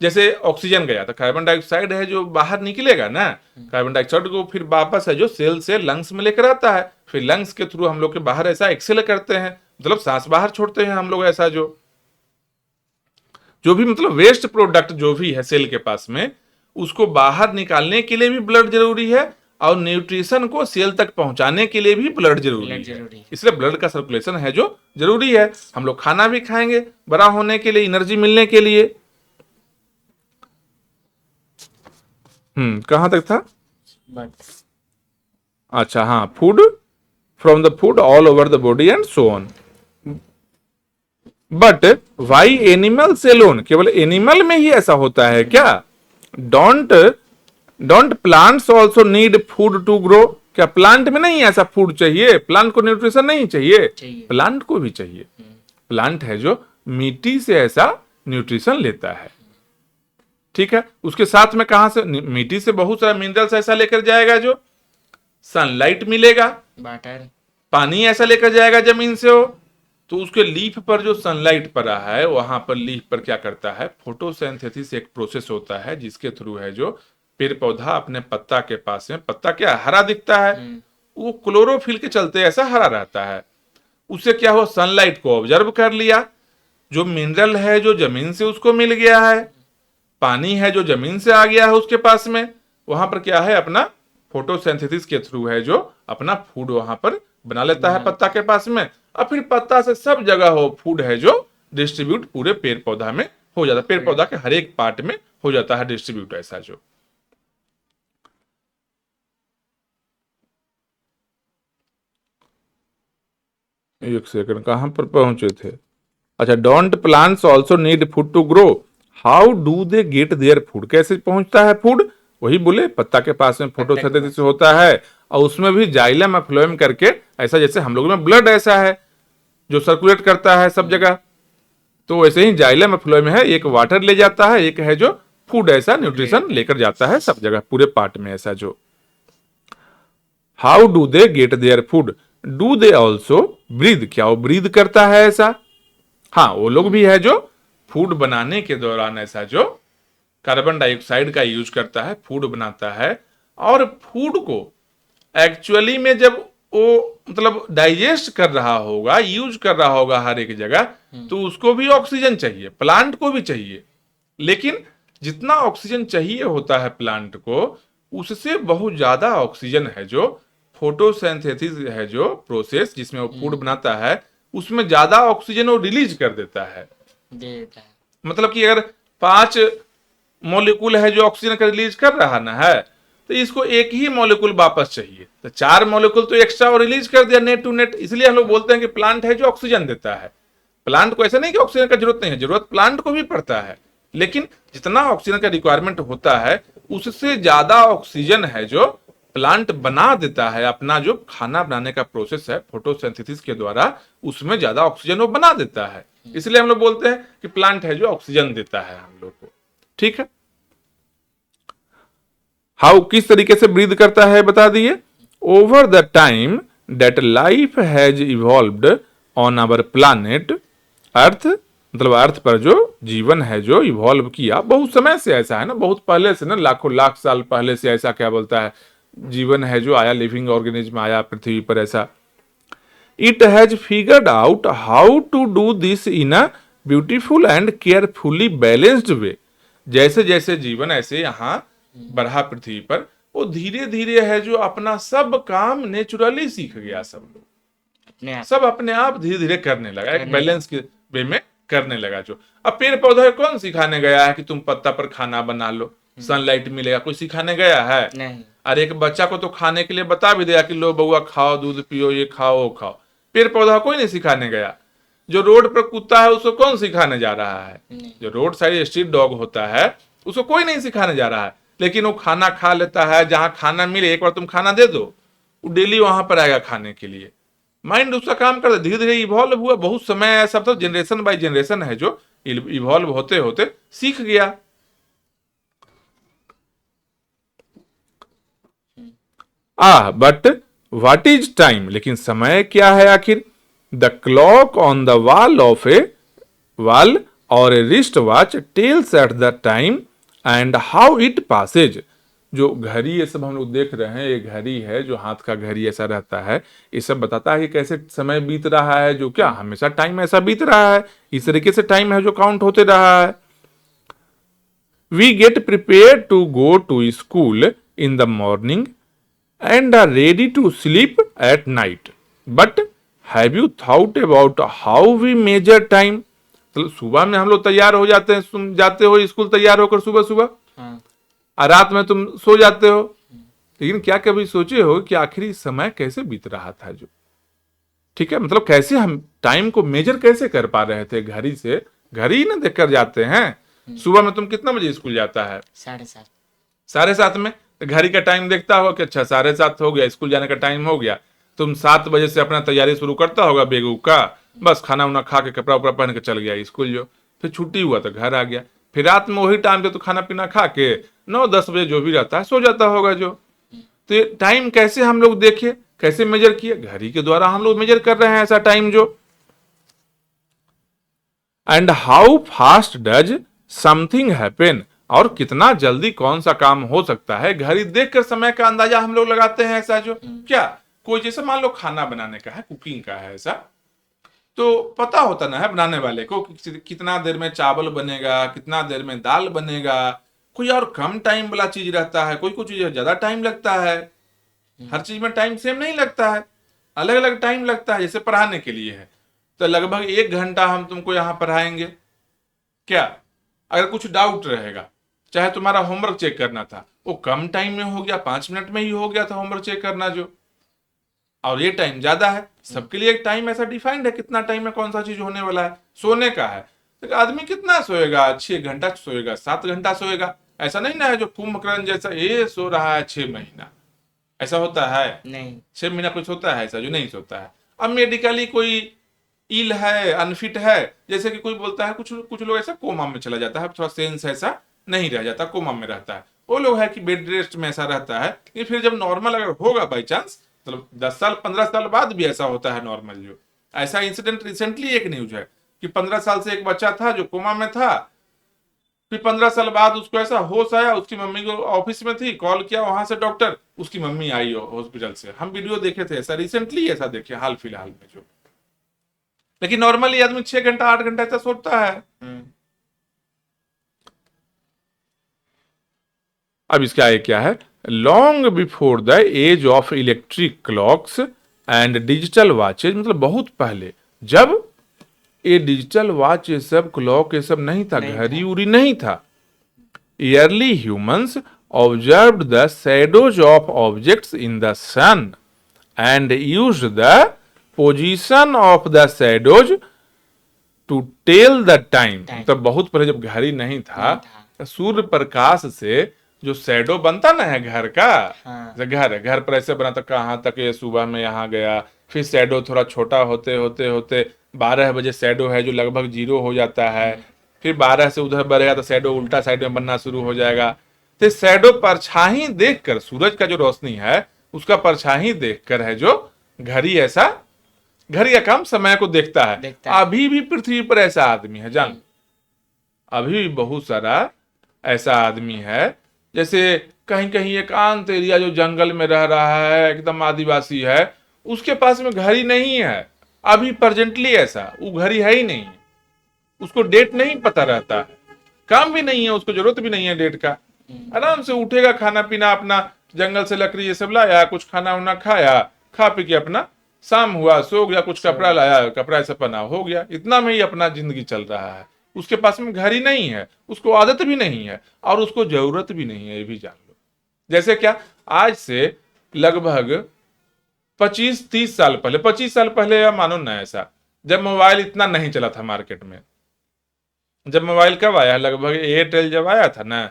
जैसे ऑक्सीजन गया तो कार्बन डाइऑक्साइड है जो बाहर निकलेगा ना, कार्बन डाइऑक्साइड को फिर वापस है जो सेल से लंग्स में लेकर आता है, फिर लंग्स के थ्रू हम लोग के बाहर ऐसा एक्सेल करते हैं, मतलब सांस बाहर छोड़ते हैं हम लोग। ऐसा जो भी मतलब वेस्ट प्रोडक्ट जो भी है सेल के पास में उसको बाहर निकालने के लिए भी ब्लड जरूरी है, और न्यूट्रिशन को सेल तक पहुंचाने के लिए भी ब्लड जरूरी है। इसलिए ब्लड का सर्कुलेशन है जो जरूरी है। हम लोग खाना भी खाएंगे बड़ा होने के लिए, एनर्जी मिलने के लिए। कहां तक था? अच्छा हाँ, food from the food all over the body and so on. But why animals alone, केवल एनिमल में ही ऐसा होता है क्या? Don't plants also need food to grow, क्या प्लांट में नहीं ऐसा फूड चाहिए? प्लांट को न्यूट्रिशन नहीं चाहिए? प्लांट को भी चाहिए। प्लांट है जो मिट्टी से ऐसा न्यूट्रिशन लेता है, ठीक है। उसके साथ में कहां से? मिट्टी से बहुत सारा मिनरल्स ऐसा लेकर जाएगा जो सनलाइट मिलेगा, पानी ऐसा लेकर जाएगा जमीन से हो, तो उसके लीफ पर जो सनलाइट पड़ा है वहां पर लीफ पर क्या करता है? फोटोसिंथेसिस एक प्रोसेस होता है जिसके थ्रू है जो पेड़ पौधा अपने पत्ता के पास में, पत्ता क्या हरा दिखता है, वो क्लोरोफिल के चलते ऐसा हरा रहता है। उससे क्या हो? सनलाइट को ऑब्जर्व कर लिया, जो मिनरल है जो जमीन से उसको मिल गया है, पानी है जो जमीन से आ गया है उसके पास में, वहां पर क्या है अपना फोटोसिंथेसिस के थ्रू है जो अपना फूड वहां पर बना लेता है पत्ता के पास में, और फिर पत्ता से सब जगह हो फूड है जो डिस्ट्रीब्यूट पूरे पेड़ पौधा में हो जाता है, पेड़ पौधा के हर एक पार्ट में हो जाता है डिस्ट्रीब्यूट ऐसा जो। एक सेकंड, कहां पर पहुंचे थे? अच्छा, don't plants also need food to grow, how do they get their food? कैसे पहुंचता है फूड? वही बोले पत्ता के पास में फोटोसिंथेसिस होता है, और उसमें भी जाइलम और फ्लोएम करके, ऐसा जैसे हम लोग में ब्लड ऐसा है जो सर्कुलेट करता है सब जगह, तो वैसे ही जाइलम और फ्लोएम है, एक वाटर ले जाता है, एक है जो फूड ऐसा न्यूट्रिशन लेकर जाता है सब जगह पूरे पार्ट में ऐसा जो। How do they get their food? Do they also breathe? क्या वो ब्रीद करता है ऐसा? हाँ, वो लोग भी है जो फूड बनाने के दौरान ऐसा जो कार्बन डाइऑक्साइड का यूज करता है, फूड बनाता है, और फूड को एक्चुअली में जब वो मतलब डाइजेस्ट कर रहा होगा, यूज कर रहा होगा हर एक जगह, तो उसको भी ऑक्सीजन चाहिए, प्लांट को भी चाहिए। लेकिन जितना ऑक्सीजन चाहिए होता है प्लांट को, उससे बहुत ज्यादा ऑक्सीजन है जो फोटोसिंथेसिस है जो प्रोसेस जिसमें वो फूड बनाता है, उसमें ज्यादा ऑक्सीजन वो रिलीज कर देता है। मतलब कि अगर 5 मॉलिक्यूल है जो ऑक्सीजन का रिलीज कर रहा ना है, तो इसको एक ही मॉलिक्यूल वापस चाहिए, तो 4 मॉलिक्यूल तो एक्स्ट्रा और रिलीज कर दिया नेट टू नेट। इसलिए हम लोग बोलते हैं कि प्लांट है जो ऑक्सीजन देता है। प्लांट को ऐसा नहीं कि ऑक्सीजन का जरूरत नहीं है, जरूरत प्लांट को भी पड़ता है, लेकिन जितना ऑक्सीजन का रिक्वायरमेंट होता है उससे ज्यादा ऑक्सीजन है जो प्लांट बना देता है। अपना जो खाना बनाने का प्रोसेस है फोटोसिंथेसिस के द्वारा, उसमें ज्यादा ऑक्सीजन वो बना देता है। इसलिए हम लोग बोलते हैं कि प्लांट है जो ऑक्सीजन देता है हम लोग को। ठीक है, हाउ किस तरीके से ब्रीद करता है बता दिए। Over the time that life has evolved on our planet Earth, मतलब अर्थ पर जो जीवन है जो इवॉल्व किया बहुत समय से, ऐसा है ना, बहुत पहले से ना, लाखों लाख साल पहले से ऐसा क्या बोलता है जीवन है जो आया, लिविंग ऑर्गेनिज्म आया पृथ्वी पर ऐसा। It has figured out how to do this in a beautiful and carefully balanced way. जैसे जैसे जीवन ऐसे यहाँ बढ़ा पृथ्वी पर, वो धीरे धीरे है जो अपना सब काम नेचुरली सीख गया, सब अपने आप धीरे धीरे करने लगा, एक बैलेंस के वे में करने लगा जो। अब पेड़ पौधे कौन सिखाने गया है कि तुम पत्ता पर खाना बना लो, सनलाइट मिलेगा, कोई सिखाने गया है? नहीं। अरे एक बच्चा को तो खाने के लिए बता भी दिया कि लो बउआ खाओ, दूध पियो, ये खाओ वो खाओ। पेड़ पौधा कोई नहीं सिखाने गया। जो रोड पर कुत्ता है उसको कौन सिखाने जा रहा है? जो रोड साइड स्ट्रीट डॉग होता है उसको कोई नहीं सिखाने जा रहा है, लेकिन वो खाना खा लेता है। जहां खाना मिले, एक बार तुम खाना दे दो, वो डेली वहां पर आएगा खाने के लिए। माइंड उसका काम करता, धीरे धीरे इवॉल्व हुआ, बहुत समय ऐसा तो जनरेशन बाय जनरेशन है जो इवॉल्व होते होते सीख गया। But what is time? लेकिन समय क्या है आखिर? The clock on the wall of a wall or a wristwatch tells at the time and how it passes. जो घड़ी ये सब हम लोग देख रहे हैं, ये घड़ी है जो हाथ का घड़ी ऐसा रहता है, ये सब बताता है कि कैसे समय बीत रहा है, जो क्या हमेशा टाइम ऐसा बीत रहा है, इस तरीके से टाइम है जो काउंट होते रहा है। We get prepare to go to school in the morning and are ready to sleep at night. But have you thought about how we measure time? तो सुबह में हम लोग तैयार हो जाते हैं, तुम जाते हो स्कूल तैयार होकर सुबह सुबह, और रात में तुम सो जाते हो। लेकिन क्या कभी सोचे हो कि आखिरी समय कैसे बीत रहा था जो? ठीक है, मतलब कैसे हम टाइम को मेजर कैसे कर पा रहे थे? घड़ी से, घड़ी ना देख कर जाते हैं। सुबह में तुम कितना बजे स्कूल जाता है? 7:30। 7:30 में घड़ी का टाइम देखता होगा कि अच्छा 7:30 हो गया, स्कूल जाने का टाइम हो गया। तुम 7 बजे से अपना तैयारी शुरू करता होगा बेगू का, बस खाना उना खा के कपड़ा उपड़ा पहन के चल गया स्कूल जो। फिर छुट्टी हुआ तो घर आ गया, फिर रात में वही टाइम पे तो खाना पीना खा के 9-10 बजे जो भी रहता है सो जाता होगा जो। तो ये टाइम कैसे हम लोग देखे, कैसे मेजर किए? घड़ी के द्वारा हम लोग मेजर कर रहे हैं ऐसा टाइम जो। And how fast does something happen? और कितना जल्दी कौन सा काम हो सकता है? घड़ी देखकर समय का अंदाजा हम लोग लगाते हैं ऐसा जो। क्या कोई जैसे मान लो खाना बनाने का है, कुकिंग का है ऐसा, तो पता होता ना है बनाने वाले को कितना देर में चावल बनेगा, कितना देर में दाल बनेगा। कोई और कम टाइम वाला चीज रहता है, कोई चीज ज्यादा टाइम लगता है। हर चीज में टाइम सेम नहीं लगता है। अलग अलग टाइम लगता है। जैसे पढ़ाने के लिए है तो लगभग 1 घंटा हम तुमको यहाँ पढ़ाएंगे। क्या अगर कुछ डाउट रहेगा, चाहे तुम्हारा होमवर्क चेक करना था, वो कम टाइम में हो गया, 5 मिनट में ही हो गया था होमवर्क चेक करना जो, और ये टाइम ज्यादा है। सबके लिए एक टाइम ऐसा डिफाइंड है कितना टाइम में कौन सा चीज होने वाला है। सोने का है तो आदमी कितना सोएगा, 6 घंटा सोएगा, 7 घंटा सोएगा। ऐसा नहीं ना है जो कुंभकर्ण जैसा ये सो रहा है 6 महीना, ऐसा होता है नहीं। 6 महीना कुछ होता है ऐसा जो नहीं सोता है। अब मेडिकली कोई इल है, अनफिट है, जैसे कि कोई बोलता है, कुछ कुछ लोग ऐसा कोमा में चला जाता है, थोड़ा सेंस ऐसा नहीं रह जाता, कोमा में रहता है, वो लोग है कि बेड रेस्ट में ऐसा रहता है। लेकिन फिर जब नॉर्मल अगर होगा बाई चांस, मतलब 10 साल 15 साल बाद भी ऐसा होता है नॉर्मल जो। ऐसा इंसिडेंट रिसेंटली एक न्यूज है कि 15 साल से एक बच्चा था जो कोमा में था, फिर 15 साल बाद उसको ऐसा होश आया, उसकी मम्मी को ऑफिस में थी, कॉल किया वहां से डॉक्टर, उसकी मम्मी आई हॉस्पिटल से। हम वीडियो देखे थे ऐसा रिसेंटली, ऐसा देखे हाल फिलहाल में जो। लेकिन नॉर्मली आदमी 6 घंटा 8 घंटा ऐसा सोता है। अब इसका आगे क्या है, long before the age of electric clocks and digital watches, मतलब बहुत पहले, जब ये डिजिटल वॉच ये सब क्लॉक ये सब नहीं था, घड़ी उड़ी नहीं था, early humans observed the shadows of objects in the sun and used the position of the shadows to tell the time। तब बहुत पहले जब घड़ी नहीं था, सूर्य प्रकाश से जो शैडो बनता ना है घर का, घर है, घर पर ऐसे बना था, कहाँ तक ये सुबह में यहाँ गया, फिर शैडो थोड़ा छोटा होते होते होते 12 बजे शैडो है जो लगभग 0 हो जाता है, फिर 12 से उधर बढ़ेगा तो शैडो उल्टा साइड में बनना शुरू हो जाएगा। तो शैडो परछाई देखकर, सूरज का जो रोशनी है उसका परछाई देखकर है जो घड़ी, ऐसा घड़ी का काम समय को देखता है। अभी भी पृथ्वी पर ऐसा आदमी है, जान, अभी भी बहुत सारा ऐसा आदमी है, जैसे कहीं कहीं एकांत एरिया जो जंगल में रह रहा है, एकदम आदिवासी है, उसके पास में घड़ी नहीं है अभी प्रेजेंटली, ऐसा वो घड़ी है ही नहीं, उसको डेट नहीं पता रहता है, काम भी नहीं है, उसको जरूरत भी नहीं है डेट का। आराम से उठेगा, खाना पीना अपना जंगल से लकड़ी ये सब लाया, कुछ खाना वाना खाया, खा पी के अपना शाम हुआ सो गया, कुछ कपड़ा लाया, कपड़ा ऐसा पहना, हो गया, इतना में ही अपना जिंदगी चल रहा है। उसके पास में घड़ी नहीं है, उसको आदत भी नहीं है और उसको जरूरत भी नहीं है, ये भी जान लो। जैसे क्या, आज से लगभग 25-30 साल पहले, 25 साल पहले या मानो ना, ऐसा जब मोबाइल इतना नहीं चला था मार्केट में, जब मोबाइल कब आया, लगभग एयरटेल जब आया था ना,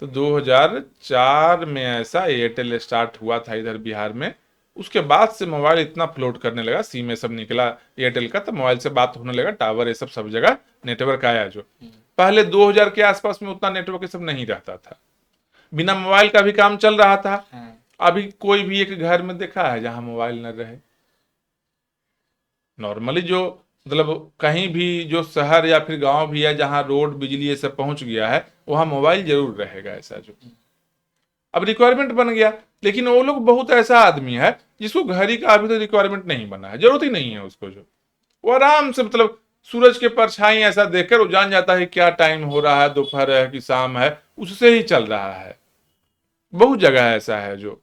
तो 2004 में ऐसा एयरटेल स्टार्ट हुआ था इधर बिहार में। उसके बाद से मोबाइल इतना फ्लोट करने लगा, सिम ये सब निकला एयरटेल का, तो मोबाइल से बात होने लगा, टावर ये सब जगह नेटवर्क आया जो। पहले 2000 के आसपास में उतना नेटवर्क ये सब नहीं रहता था, बिना मोबाइल का भी काम चल रहा था। अभी कोई भी एक घर में देखा है जहां मोबाइल न रहे? नॉर्मली जो मतलब कहीं भी जो शहर या फिर गांव भी है जहां रोड बिजली ये सब पहुंच गया है, वहां मोबाइल जरूर रहेगा, ऐसा जो अब रिक्वायरमेंट बन गया। लेकिन वो लोग, बहुत ऐसा आदमी है जिसको घड़ी का अभी तो रिक्वायरमेंट नहीं बना है, जरूरत ही नहीं है उसको, जो वो आराम से मतलब सूरज के परछाई ऐसा देखकर वो जान जाता है क्या टाइम हो रहा है, दोपहर है कि शाम है, उससे ही चल रहा है। बहुत जगह ऐसा है जो,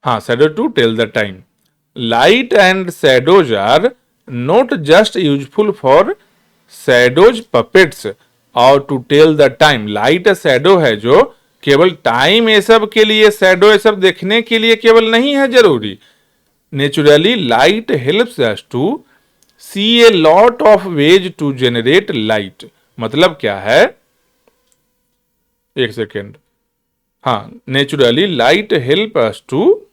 हाँ, shadow to tell the time. Light and shadows are not just useful for shadows puppets or to tell the time. Light shadow है जो केवल टाइम ये सब के लिए, शैडो ये सब देखने के लिए केवल नहीं है जरूरी। Naturally light helps us to see a lot of ways to generate light. मतलब क्या है, एक सेकेंड, हाँ, naturally light help us to,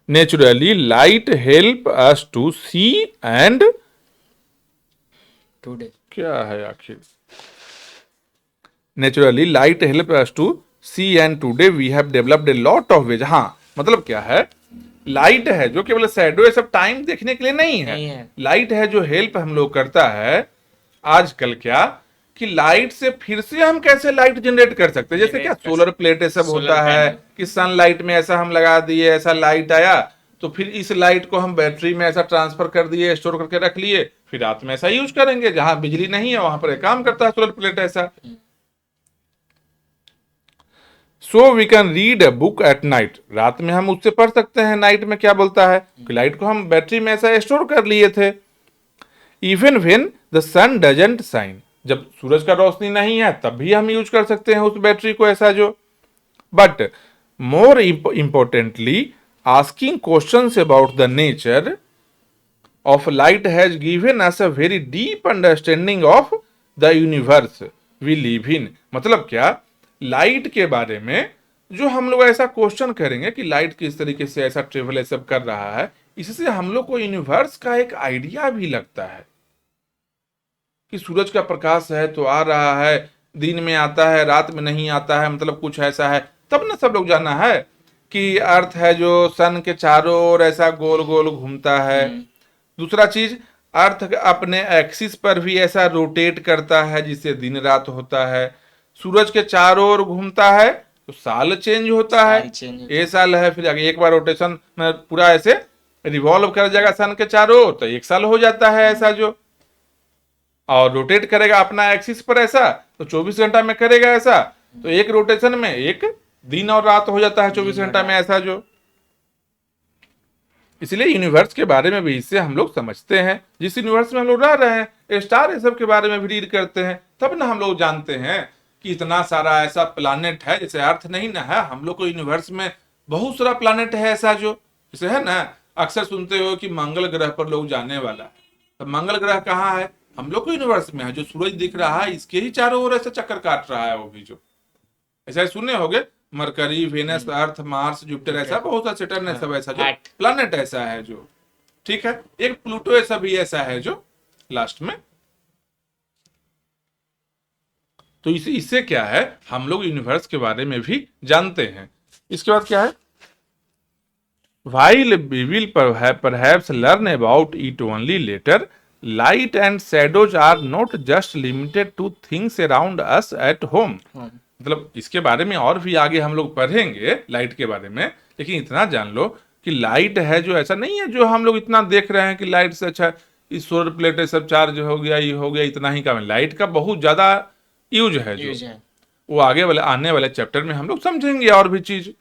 naturally light help us to see and today, क्या है आखिर, naturally light help us to see and today we have developed a lot of ways. हाँ, मतलब क्या है, लाइट है जो केवल शैडो ये सब टाइम देखने के लिए नहीं है, लाइट है जो हेल्प हम लोग करता है आजकल, क्या कि लाइट से फिर से हम कैसे लाइट जनरेट कर सकते हैं। जैसे क्या सोलर प्लेट ये सब होता है कि सनलाइट में ऐसा हम लगा दिए, ऐसा लाइट आया, तो फिर इस लाइट को हम बैटरी में ऐसा ट्रांसफर कर दिए, स्टोर करके रख लिए, फिर रात में ऐसा यूज करेंगे, जहां बिजली नहीं है वहां पर काम करता है सोलर प्लेट ऐसा। So we can read a book at night, रात में हम उससे पढ़ सकते हैं। नाइट में क्या बोलता है कि लाइट को हम बैटरी में ऐसा स्टोर कर लिए थे। Even when the sun doesn't shine, जब सूरज का रोशनी नहीं है तब भी हम यूज कर सकते हैं उस बैटरी को ऐसा जो। But more importantly asking questions about the nature of light has given us a very deep understanding of the universe we live in। मतलब क्या, लाइट के बारे में जो हम लोग ऐसा क्वेश्चन करेंगे कि लाइट किस तरीके से ऐसा ट्रेवल ये सब कर रहा है, इससे हम लोग को यूनिवर्स का एक आइडिया भी लगता है कि सूरज का प्रकाश है तो आ रहा है, दिन में आता है रात में नहीं आता है, मतलब कुछ ऐसा है। तब ना सब लोग जाना है कि अर्थ है जो सन के चारों ओर ऐसा गोल गोल घूमता है। दूसरा चीज, अर्थ अपने एक्सिस पर भी ऐसा रोटेट करता है जिससे दिन रात होता है। सूरज के चारों ओर घूमता है तो साल चेंज होता है, ये साल है, फिर आगे एक बार रोटेशन में पूरा ऐसे रिवॉल्व कर जाएगा सन के चारों ओर तो एक साल हो जाता है ऐसा जो। और रोटेट करेगा अपना एक्सिस पर ऐसा तो 24 घंटा में करेगा ऐसा, तो एक रोटेशन में एक दिन और रात हो जाता है 24 घंटा में ऐसा जो। इसलिए यूनिवर्स के बारे में भी इससे हम लोग समझते हैं, जिस यूनिवर्स में हम लोग रह रहे हैं, स्टार ये सब के बारे में भी रीड करते हैं, तब ना हम लोग जानते हैं कि इतना सारा ऐसा प्लानेट है। जैसे अर्थ नहीं ना है, हम लोग को यूनिवर्स में बहुत सारा प्लानेट है ऐसा जो, जैसे है ना, अक्सर सुनते हो कि मंगल ग्रह पर लोग जाने वाला है। तो मंगल ग्रह कहाँ है? हम लोग को यूनिवर्स में है, जो सूरज दिख रहा है इसके ही चारों ओर ऐसे चक्कर काट रहा है वो भी जो। ऐसा सुने होगे, मरकरी, वेनस, अर्थ, मार्स, जुपिटर, ऐसा बहुत सा सेटर्न है सब ऐसा जो प्लानेट ऐसा है जो। ठीक है, एक प्लूटो ऐसा भी ऐसा है जो लास्ट में। तो इससे क्या है, हम लोग यूनिवर्स के बारे में भी जानते हैं। इसके बाद क्या है, while we will perhaps learn about it only later, light and shadows are not just limited to things around us at home। मतलब इसके बारे में और भी आगे हम लोग पढ़ेंगे लाइट के बारे में, लेकिन इतना जान लो कि लाइट है जो ऐसा नहीं है जो हम लोग इतना देख रहे हैं कि लाइट से अच्छा इस सोलर प्लेट है सब चार्ज हो गया, ये हो गया, इतना ही काम है। लाइट का बहुत ज्यादा यूज है जो, वो आगे वाले आने वाले चैप्टर में हम लोग समझेंगे और भी चीज।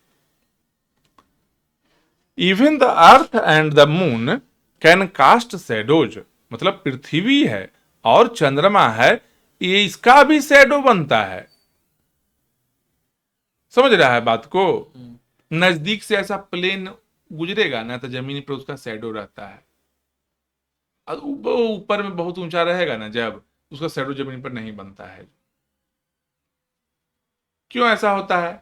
Even the earth and the moon can cast shadows, मतलब पृथ्वी है और चंद्रमा है, ये इसका भी शैडो बनता है। समझ रहा है बात को? नजदीक से ऐसा प्लेन गुजरेगा ना तो जमीन पर उसका शैडो रहता है, और ऊपर में बहुत ऊंचा रहेगा ना जब, उसका शैडो जमीन पर नहीं बनता है। क्यों ऐसा होता है?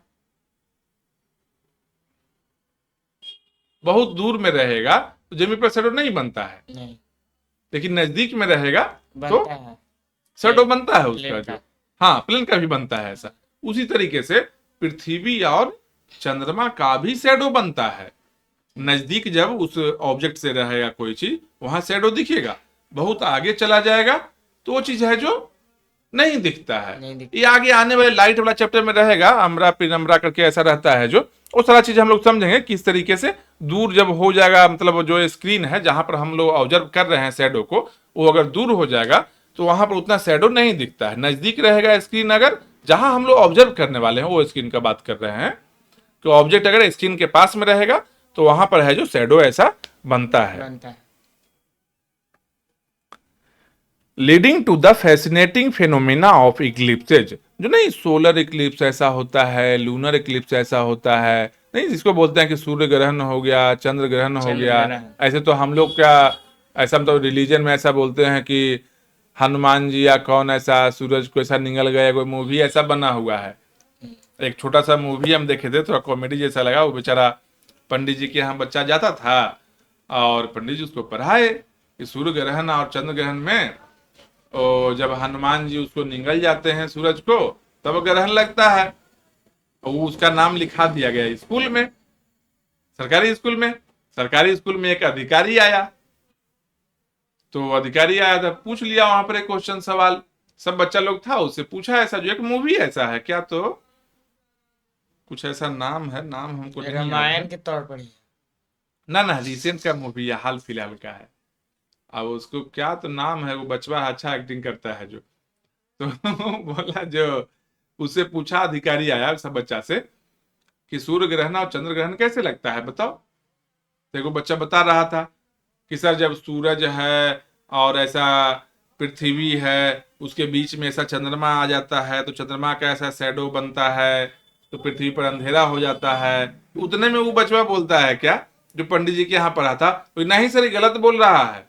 बहुत दूर में रहेगा तो जमीन पर शैडो नहीं बनता है, नहीं। लेकिन नजदीक में रहेगा तो शैडो बनता है उसका जो। हाँ, प्लेन का भी बनता है ऐसा। उसी तरीके से पृथ्वी और चंद्रमा का भी शैडो बनता है। नजदीक जब उस ऑब्जेक्ट से रहेगा कोई चीज, वहां शैडो दिखेगा। बहुत आगे चला जाएगा तो वो चीज है जो नहीं दिखता है। ये आगे आने वाले लाइट वाला चैप्टर में रहेगा, अमरा पिनमरा करके ऐसा रहता है जो, वो सारा चीज हम लोग समझेंगे किस तरीके से दूर जब हो जाएगा, मतलब जो स्क्रीन है जहां पर हम लोग ऑब्जर्व कर रहे हैं शैडो को, वो अगर दूर हो जाएगा तो वहां पर उतना शैडो नहीं दिखता है। नजदीक रहेगा स्क्रीन, अगर जहां हम लोग ऑब्जर्व करने वाले हैं वो स्क्रीन का बात कर रहे हैं, तो ऑब्जेक्ट अगर स्क्रीन के पास में रहेगा तो वहां पर है जो शैडो ऐसा बनता है। Leading to the fascinating phenomena of eclipses, जो नहीं सोलर इक्लिप्स ऐसा होता है, लूनर इक्लिप्स ऐसा होता है, नहीं जिसको बोलते हैं कि सूर्य ग्रहण हो गया, चंद्र ग्रहण हो गया। ऐसे तो हम लोग क्या, ऐसा मतलब रिलीजन में ऐसा बोलते हैं कि हनुमान जी या कौन ऐसा सूरज को ऐसा निगल गया, कोई मूवी ऐसा बना हुआ है। एक छोटा सा मूवी हम देखे थे, थोड़ा कॉमेडी जैसा लगा। वो बेचारा पंडित जी के यहाँ बच्चा जाता था और पंडित जी उसको पढ़ाए कि सूर्य ग्रहण और चंद्र ग्रहण में और जब हनुमान जी उसको निगल जाते हैं सूरज को तब ग्रहण लगता है। और उसका नाम लिखा दिया गया स्कूल में, सरकारी स्कूल में। सरकारी स्कूल में एक अधिकारी आया, तो अधिकारी आया था, पूछ लिया वहां पर एक क्वेश्चन सवाल, सब बच्चा लोग था, उससे पूछा ऐसा जो एक मूवी ऐसा है क्या, तो कुछ ऐसा नाम है, नाम हमको नहीं याद है। रामायण के तौर पर ना रिसेंट का मूवी है, हाल फिलहाल का है। अब उसको क्या तो नाम है, वो बचवा अच्छा एक्टिंग करता है जो। तो बोला जो, उससे पूछा, अधिकारी आया सब बच्चा से कि सूर्य ग्रहण और चंद्र ग्रहण कैसे लगता है, बताओ। देखो बच्चा बता रहा था कि सर जब सूरज है और ऐसा पृथ्वी है, उसके बीच में ऐसा चंद्रमा आ जाता है तो चंद्रमा का ऐसा शैडो बनता है, तो पृथ्वी पर अंधेरा हो जाता है। उतने में वो बचवा बोलता है क्या, जो पंडित जी के यहाँ पढ़ा था, तो नहीं सर ये गलत बोल रहा है,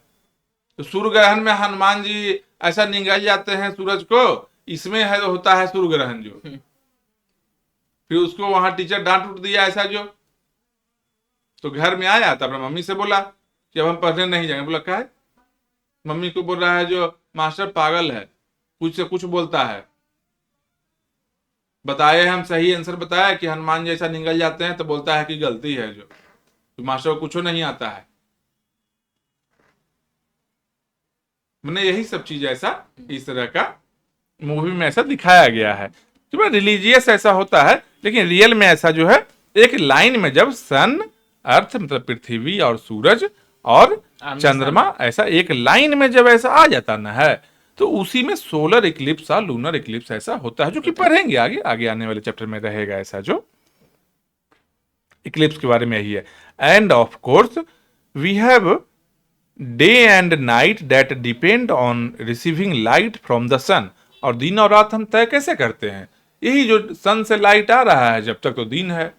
तो सूर्य ग्रहण में हनुमान जी ऐसा निगल जाते हैं सूरज को, इसमें है तो होता है सूर्य ग्रहण जो। फिर उसको वहां टीचर डांट उठ दिया ऐसा जो। तो घर में आया तो अपने मम्मी से बोला कि अब हम पढ़ने नहीं जाएंगे। बोला क्या है, मम्मी को बोल रहा है जो मास्टर पागल है, कुछ से कुछ बोलता है। बताए हम सही आंसर बताया कि हनुमान जैसा निगल जाते हैं, तो बोलता है कि गलती है जो, तो मास्टर को कुछ नहीं आता है। मैंने यही सब चीज ऐसा इस तरह का मूवी में ऐसा दिखाया गया है। तो रिलीजियस ऐसा होता है, लेकिन रियल में ऐसा जो है एक लाइन में जब सन अर्थ मतलब पृथ्वी और सूरज और चंद्रमा ऐसा एक लाइन में जब ऐसा आ जाता ना है, तो उसी में सोलर इक्लिप्स और लूनर इक्लिप्स ऐसा होता है, जो कि पढ़ेंगे आगे आगे आने वाले चैप्टर में रहेगा ऐसा जो इक्लिप्स के बारे में यही है। And of course we have day and night that depend on receiving light from the sun. और दिन और रात हम तय कैसे करते हैं, यही जो सन से लाइट आ रहा है जब तक तो दिन है,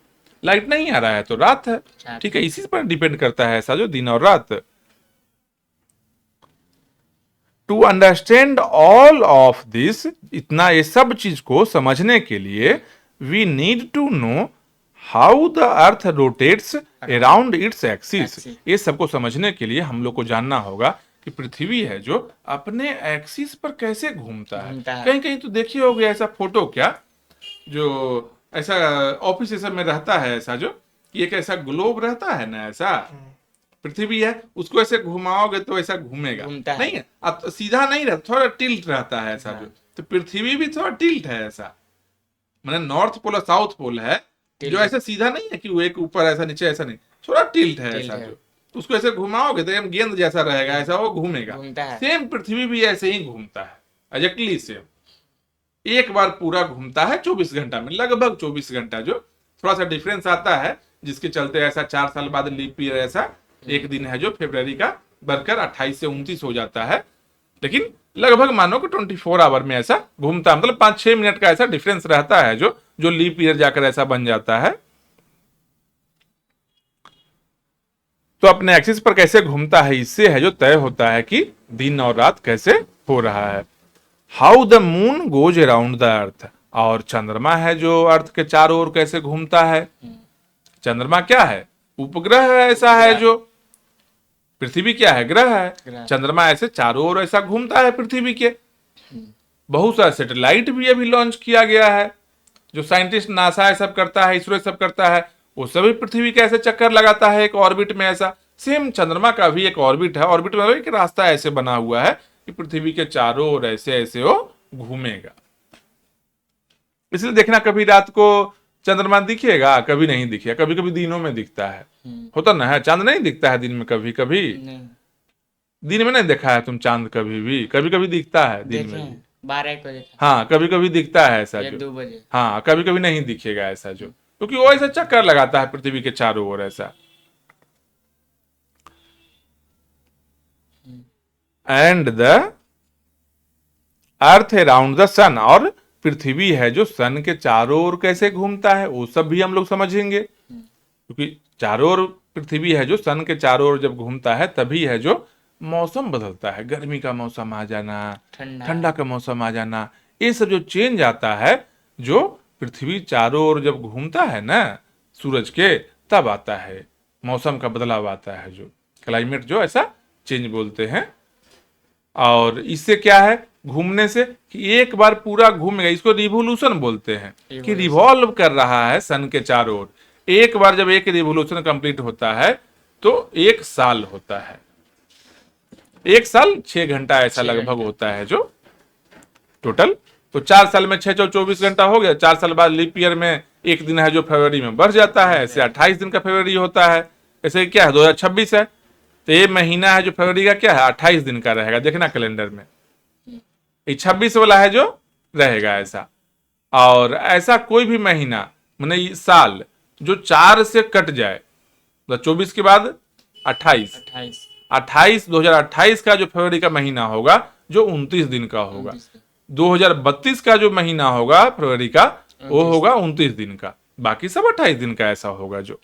लाइट नहीं आ रहा है तो रात है, ठीक है, इसी पर डिपेंड करता है ऐसा जो दिन और रात। To understand all of this, इतना ये सब चीज को समझने के लिए we need to know how the earth rotates around its axis. ये सबको समझने के लिए हम लोग को जानना होगा कि पृथ्वी है जो अपने एक्सिस पर कैसे घूमता है। कहीं कहीं तो देखिए होगा ऐसा फोटो, क्या जो ऐसा ऑफिस ऐसा में रहता है ऐसा जो कि एक ऐसा ग्लोब रहता है ना, ऐसा पृथ्वी है उसको ऐसे घुमाओगे तो ऐसा घूमेगा, नहीं है अब सीधा नहीं रहता, थोड़ा टिल्ट रहता है ऐसा जो। तो पृथ्वी भी थोड़ा टिल्ट है ऐसा, मतलब नॉर्थ पोल और साउथ पोल है जो ऐसा सीधा नहीं है कि वो एक ऊपर ऐसा नीचे ऐसा नहीं, थोड़ा टिल्ट है ऐसा जो। तो उसको ऐसे घुमाओगे तो गेंद जैसा रहेगा ऐसा वो घूमेगा। सेम पृथ्वी भी ऐसे ही घूमता है, एग्जैक्टली सेम। एक बार पूरा घूमता है 24 घंटा में, लगभग 24 घंटा, जो थोड़ा सा डिफरेंस आता है जिसके चलते ऐसा 4 साल बाद लीप ईयर ऐसा एक दिन है जो फरवरी का बढ़कर 28 से 29 हो जाता है, लेकिन लगभग मानो कि 24 आवर में ऐसा घूमता है, मतलब 5-6 मिनट का ऐसा डिफरेंस रहता है जो लीप ईयर जाकर ऐसा बन जाता है। तो अपने एक्सिस पर कैसे घूमता है, इससे है जो तय होता है कि दिन और रात कैसे हो रहा है। How the moon goes around the earth, और चंद्रमा है जो अर्थ के चारों ओर कैसे घूमता है। चंद्रमा क्या है, उपग्रह है ऐसा है जो, पृथ्वी क्या है, ग्रह है। चंद्रमा ऐसे चारों ओर ऐसा घूमता है पृथ्वी के। बहुत सारे सैटेलाइट भी अभी लॉन्च किया गया है, जो साइंटिस्ट नासा ये सब करता है, इसरो सब करता है, वो सभी पृथ्वी के ऐसे चक्कर लगाता है एक ऑर्बिट में ऐसा। सेम चंद्रमा का भी एक ऑर्बिट है, ऑर्बिट में एक रास्ता ऐसे बना हुआ है कि पृथ्वी के चारों ओर ऐसे ऐसे वो घूमेगा। इसलिए देखना कभी रात को चंद्रमा दिखेगा, कभी नहीं दिखेगा, कभी कभी दिनों में दिखता है, होता ना है, चांद नहीं दिखता है दिन में, कभी कभी दिन में नहीं देखा है तुम चांद, कभी भी कभी कभी दिखता है दिन में 12-1 बजे, हाँ कभी कभी दिखता है ऐसा जो, 2 बजे, हाँ कभी कभी नहीं दिखेगा ऐसा जो, क्योंकि वो ऐसा चक्कर लगाता है पृथ्वी के चारों ओर ऐसा। And the earth around the sun, और पृथ्वी है जो सन के चारों ओर कैसे घूमता है वो सब भी हम लोग समझेंगे, क्योंकि चारों ओर पृथ्वी है जो सन के चारों ओर जब घूमता है तभी है जो मौसम बदलता है, गर्मी का मौसम आ जाना, ठंडा का मौसम आ जाना, ये सब जो चेंज आता है जो पृथ्वी चारों ओर जब घूमता है ना सूरज के, तब आता है मौसम का बदलाव आता है, जो क्लाइमेट जो ऐसा चेंज बोलते हैं। और इससे क्या है घूमने से कि एक बार पूरा घूमेगा, इसको रिवोल्यूशन बोलते हैं, कि रिवॉल्व कर रहा है सन के चारों ओर। एक बार जब एक रिवोल्यूशन कंप्लीट होता है तो 1 साल होता है, 1 साल 6 घंटा ऐसा लगभग होता है जो टोटल। तो 4 साल में 6 24 घंटा हो गया, 4 साल बाद लीप ईयर में एक दिन है जो फरवरी में बढ़ जाता है, ऐसे 28 दिन का फरवरी होता है। ऐसे क्या है 2026 है तो ये महीना है जो फरवरी का क्या है 28 दिन का रहेगा, देखना कैलेंडर में, ये 26 वाला है जो रहेगा ऐसा। और ऐसा कोई भी महीना माने साल, जो 4 से कट जाए, तो 24 के बाद 28, 2028 का जो फरवरी का महीना होगा जो 29 दिन का होगा, 2032 का जो महीना होगा फरवरी का वो होगा 29 दिन का, बाकी सब 28 दिन का ऐसा होगा जो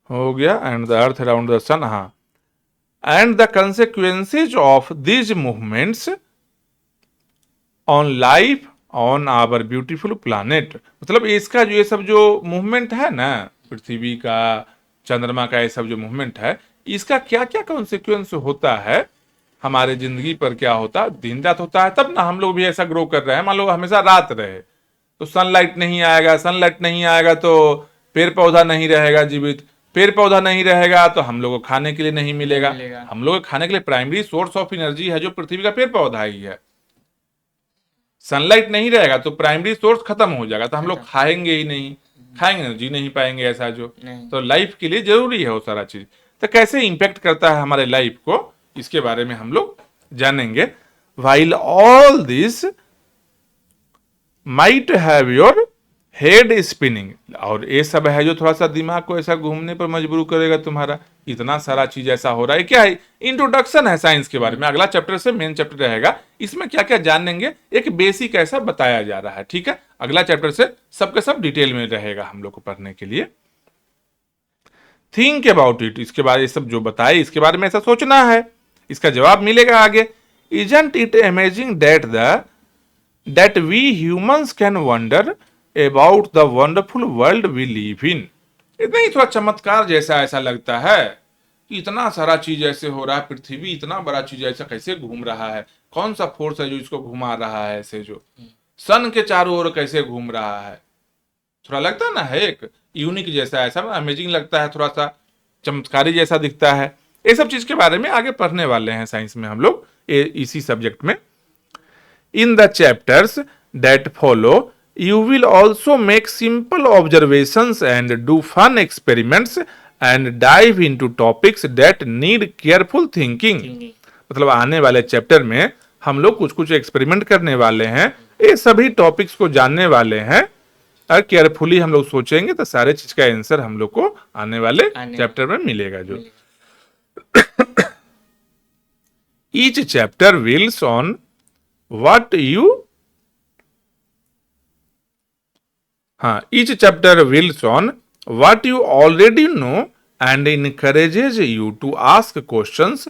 हो गया। And the earth around the sun, हाँ, and the consequences of these movements on life on our beautiful planet, मतलब इसका जो ये सब जो मूवमेंट है ना, पृथ्वी का, चंद्रमा का, ये सब जो मूवमेंट है, इसका क्या क्या कॉन्सिक्वेंस होता है हमारे जिंदगी पर, क्या होता है, दिन रात होता है, तब ना हम लोग भी ऐसा ग्रो कर रहे हैं। मान लो हमेशा रात रहे तो सनलाइट नहीं आएगा, सनलाइट नहीं आएगा तो पेड़ पौधा नहीं रहेगा जीवित, पेड़ पौधा नहीं रहेगा तो हम लोग को खाने के लिए नहीं मिलेगा। हम लोग को खाने के लिए प्राइमरी सोर्स ऑफ एनर्जी है जो पृथ्वी का पेड़ पौधा ही है। सनलाइट नहीं रहेगा तो प्राइमरी सोर्स खत्म हो जाएगा, तो हम लोग खाएंगे ही नहीं, खाएंगे एनर्जी नहीं पाएंगे, ऐसा जो तो लाइफ के लिए जरूरी है वो सारा चीज। तो कैसे इंपैक्ट करता है हमारे लाइफ को, इसके बारे में हम लोग जानेंगे। While all this might have your head spinning, और ये सब है जो थोड़ा सा दिमाग को ऐसा घूमने पर मजबूर करेगा तुम्हारा, इतना सारा चीज ऐसा हो रहा है। क्या है, इंट्रोडक्शन है साइंस के बारे में, अगला चैप्टर से मेन चैप्टर रहेगा, इसमें क्या क्या जानेंगे, एक बेसिक ऐसा बताया जा रहा है, ठीक है। अगला चैप्टर से सबके सब डिटेल में रहेगा हम लोग को पढ़ने के लिए। थिंक अबाउट इट, इसके बारे में सब जो बताए इसके बारे में ऐसा सोचना है, इसका जवाब मिलेगा आगे। Isn't it amazing that we humans can wonder about the wonderful world we live in. इतना ही थोड़ा चमत्कार जैसा ऐसा लगता है कि इतना सारा चीज ऐसे हो रहा है, पृथ्वी इतना बड़ा चीज ऐसा कैसे घूम रहा है, कौन सा फोर्स है जो इसको घुमा रहा है, ऐसे जो सन के चारों ओर कैसे घूम रहा है, थोड़ा लगता है ना, है एक यूनिक जैसा, ऐसा अमेजिंग लगता है, थोड़ा सा चमत्कारी जैसा दिखता है। ये सब चीज के बारे में आगे पढ़ने वाले हैं साइंस में हम लोग इसी सब्जेक्ट में। In the chapters that follow you will also make simple observations and do fun experiments and dive into topics that need careful thinking। मतलब आने वाले चैप्टर में हम लोग कुछ कुछ एक्सपेरिमेंट करने वाले हैं, ये सभी टॉपिक्स को जानने वाले हैं, और केयरफुली हम लोग सोचेंगे तो सारे चीज का आंसर हम लोग को आने वाले चैप्टर में मिलेगा जो। Each chapter builds on what you, हाँ, each chapter wills on what you already know and encourages you to ask questions,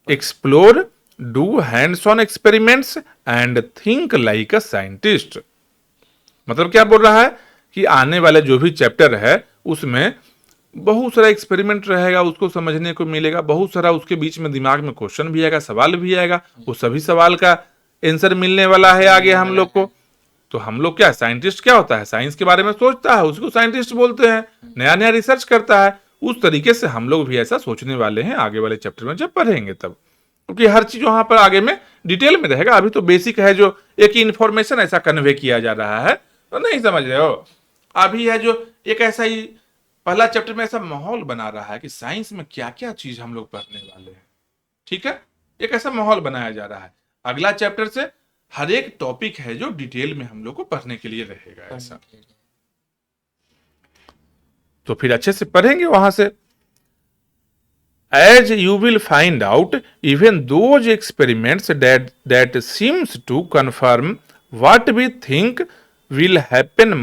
explore, do hands-on experiments and think like a scientist। मतलब क्या बोल रहा है कि आने वाले जो भी चैप्टर है उसमें बहुत सारा एक्सपेरिमेंट रहेगा, उसको समझने को मिलेगा, बहुत सारा उसके बीच में दिमाग में क्वेश्चन भी आएगा, सवाल भी आएगा, वो सभी सवाल का आंसर मिलने वाला है आगे हम लोग को। तो हम लोग क्या, साइंटिस्ट क्या होता है, साइंस के बारे में सोचता है, उसको साइंटिस्ट बोलते हैं, नया नया रिसर्च करता है, उस तरीके से हम लोग भी ऐसा सोचने वाले हैं आगे वाले चैप्टर में जब पढ़ेंगे तब, क्योंकि हर चीज वहां पर आगे में डिटेल में रहेगा। अभी तो बेसिक है जो एक इंफॉर्मेशन ऐसा कन्वे किया जा रहा है, तो नहीं समझ रहे हो, अभी है जो एक ऐसा ही पहला चैप्टर में ऐसा माहौल बना रहा है कि साइंस में क्या क्या चीज हम लोग पढ़ने वाले हैं, ठीक है, एक ऐसा माहौल बनाया जा रहा है। अगला चैप्टर से हर एक टॉपिक है जो डिटेल में हम लोग को पढ़ने के लिए रहेगा ऐसा, तो फिर अच्छे से पढ़ेंगे वहां से। As you will find out even those experiments that seems to confirm what we think will happen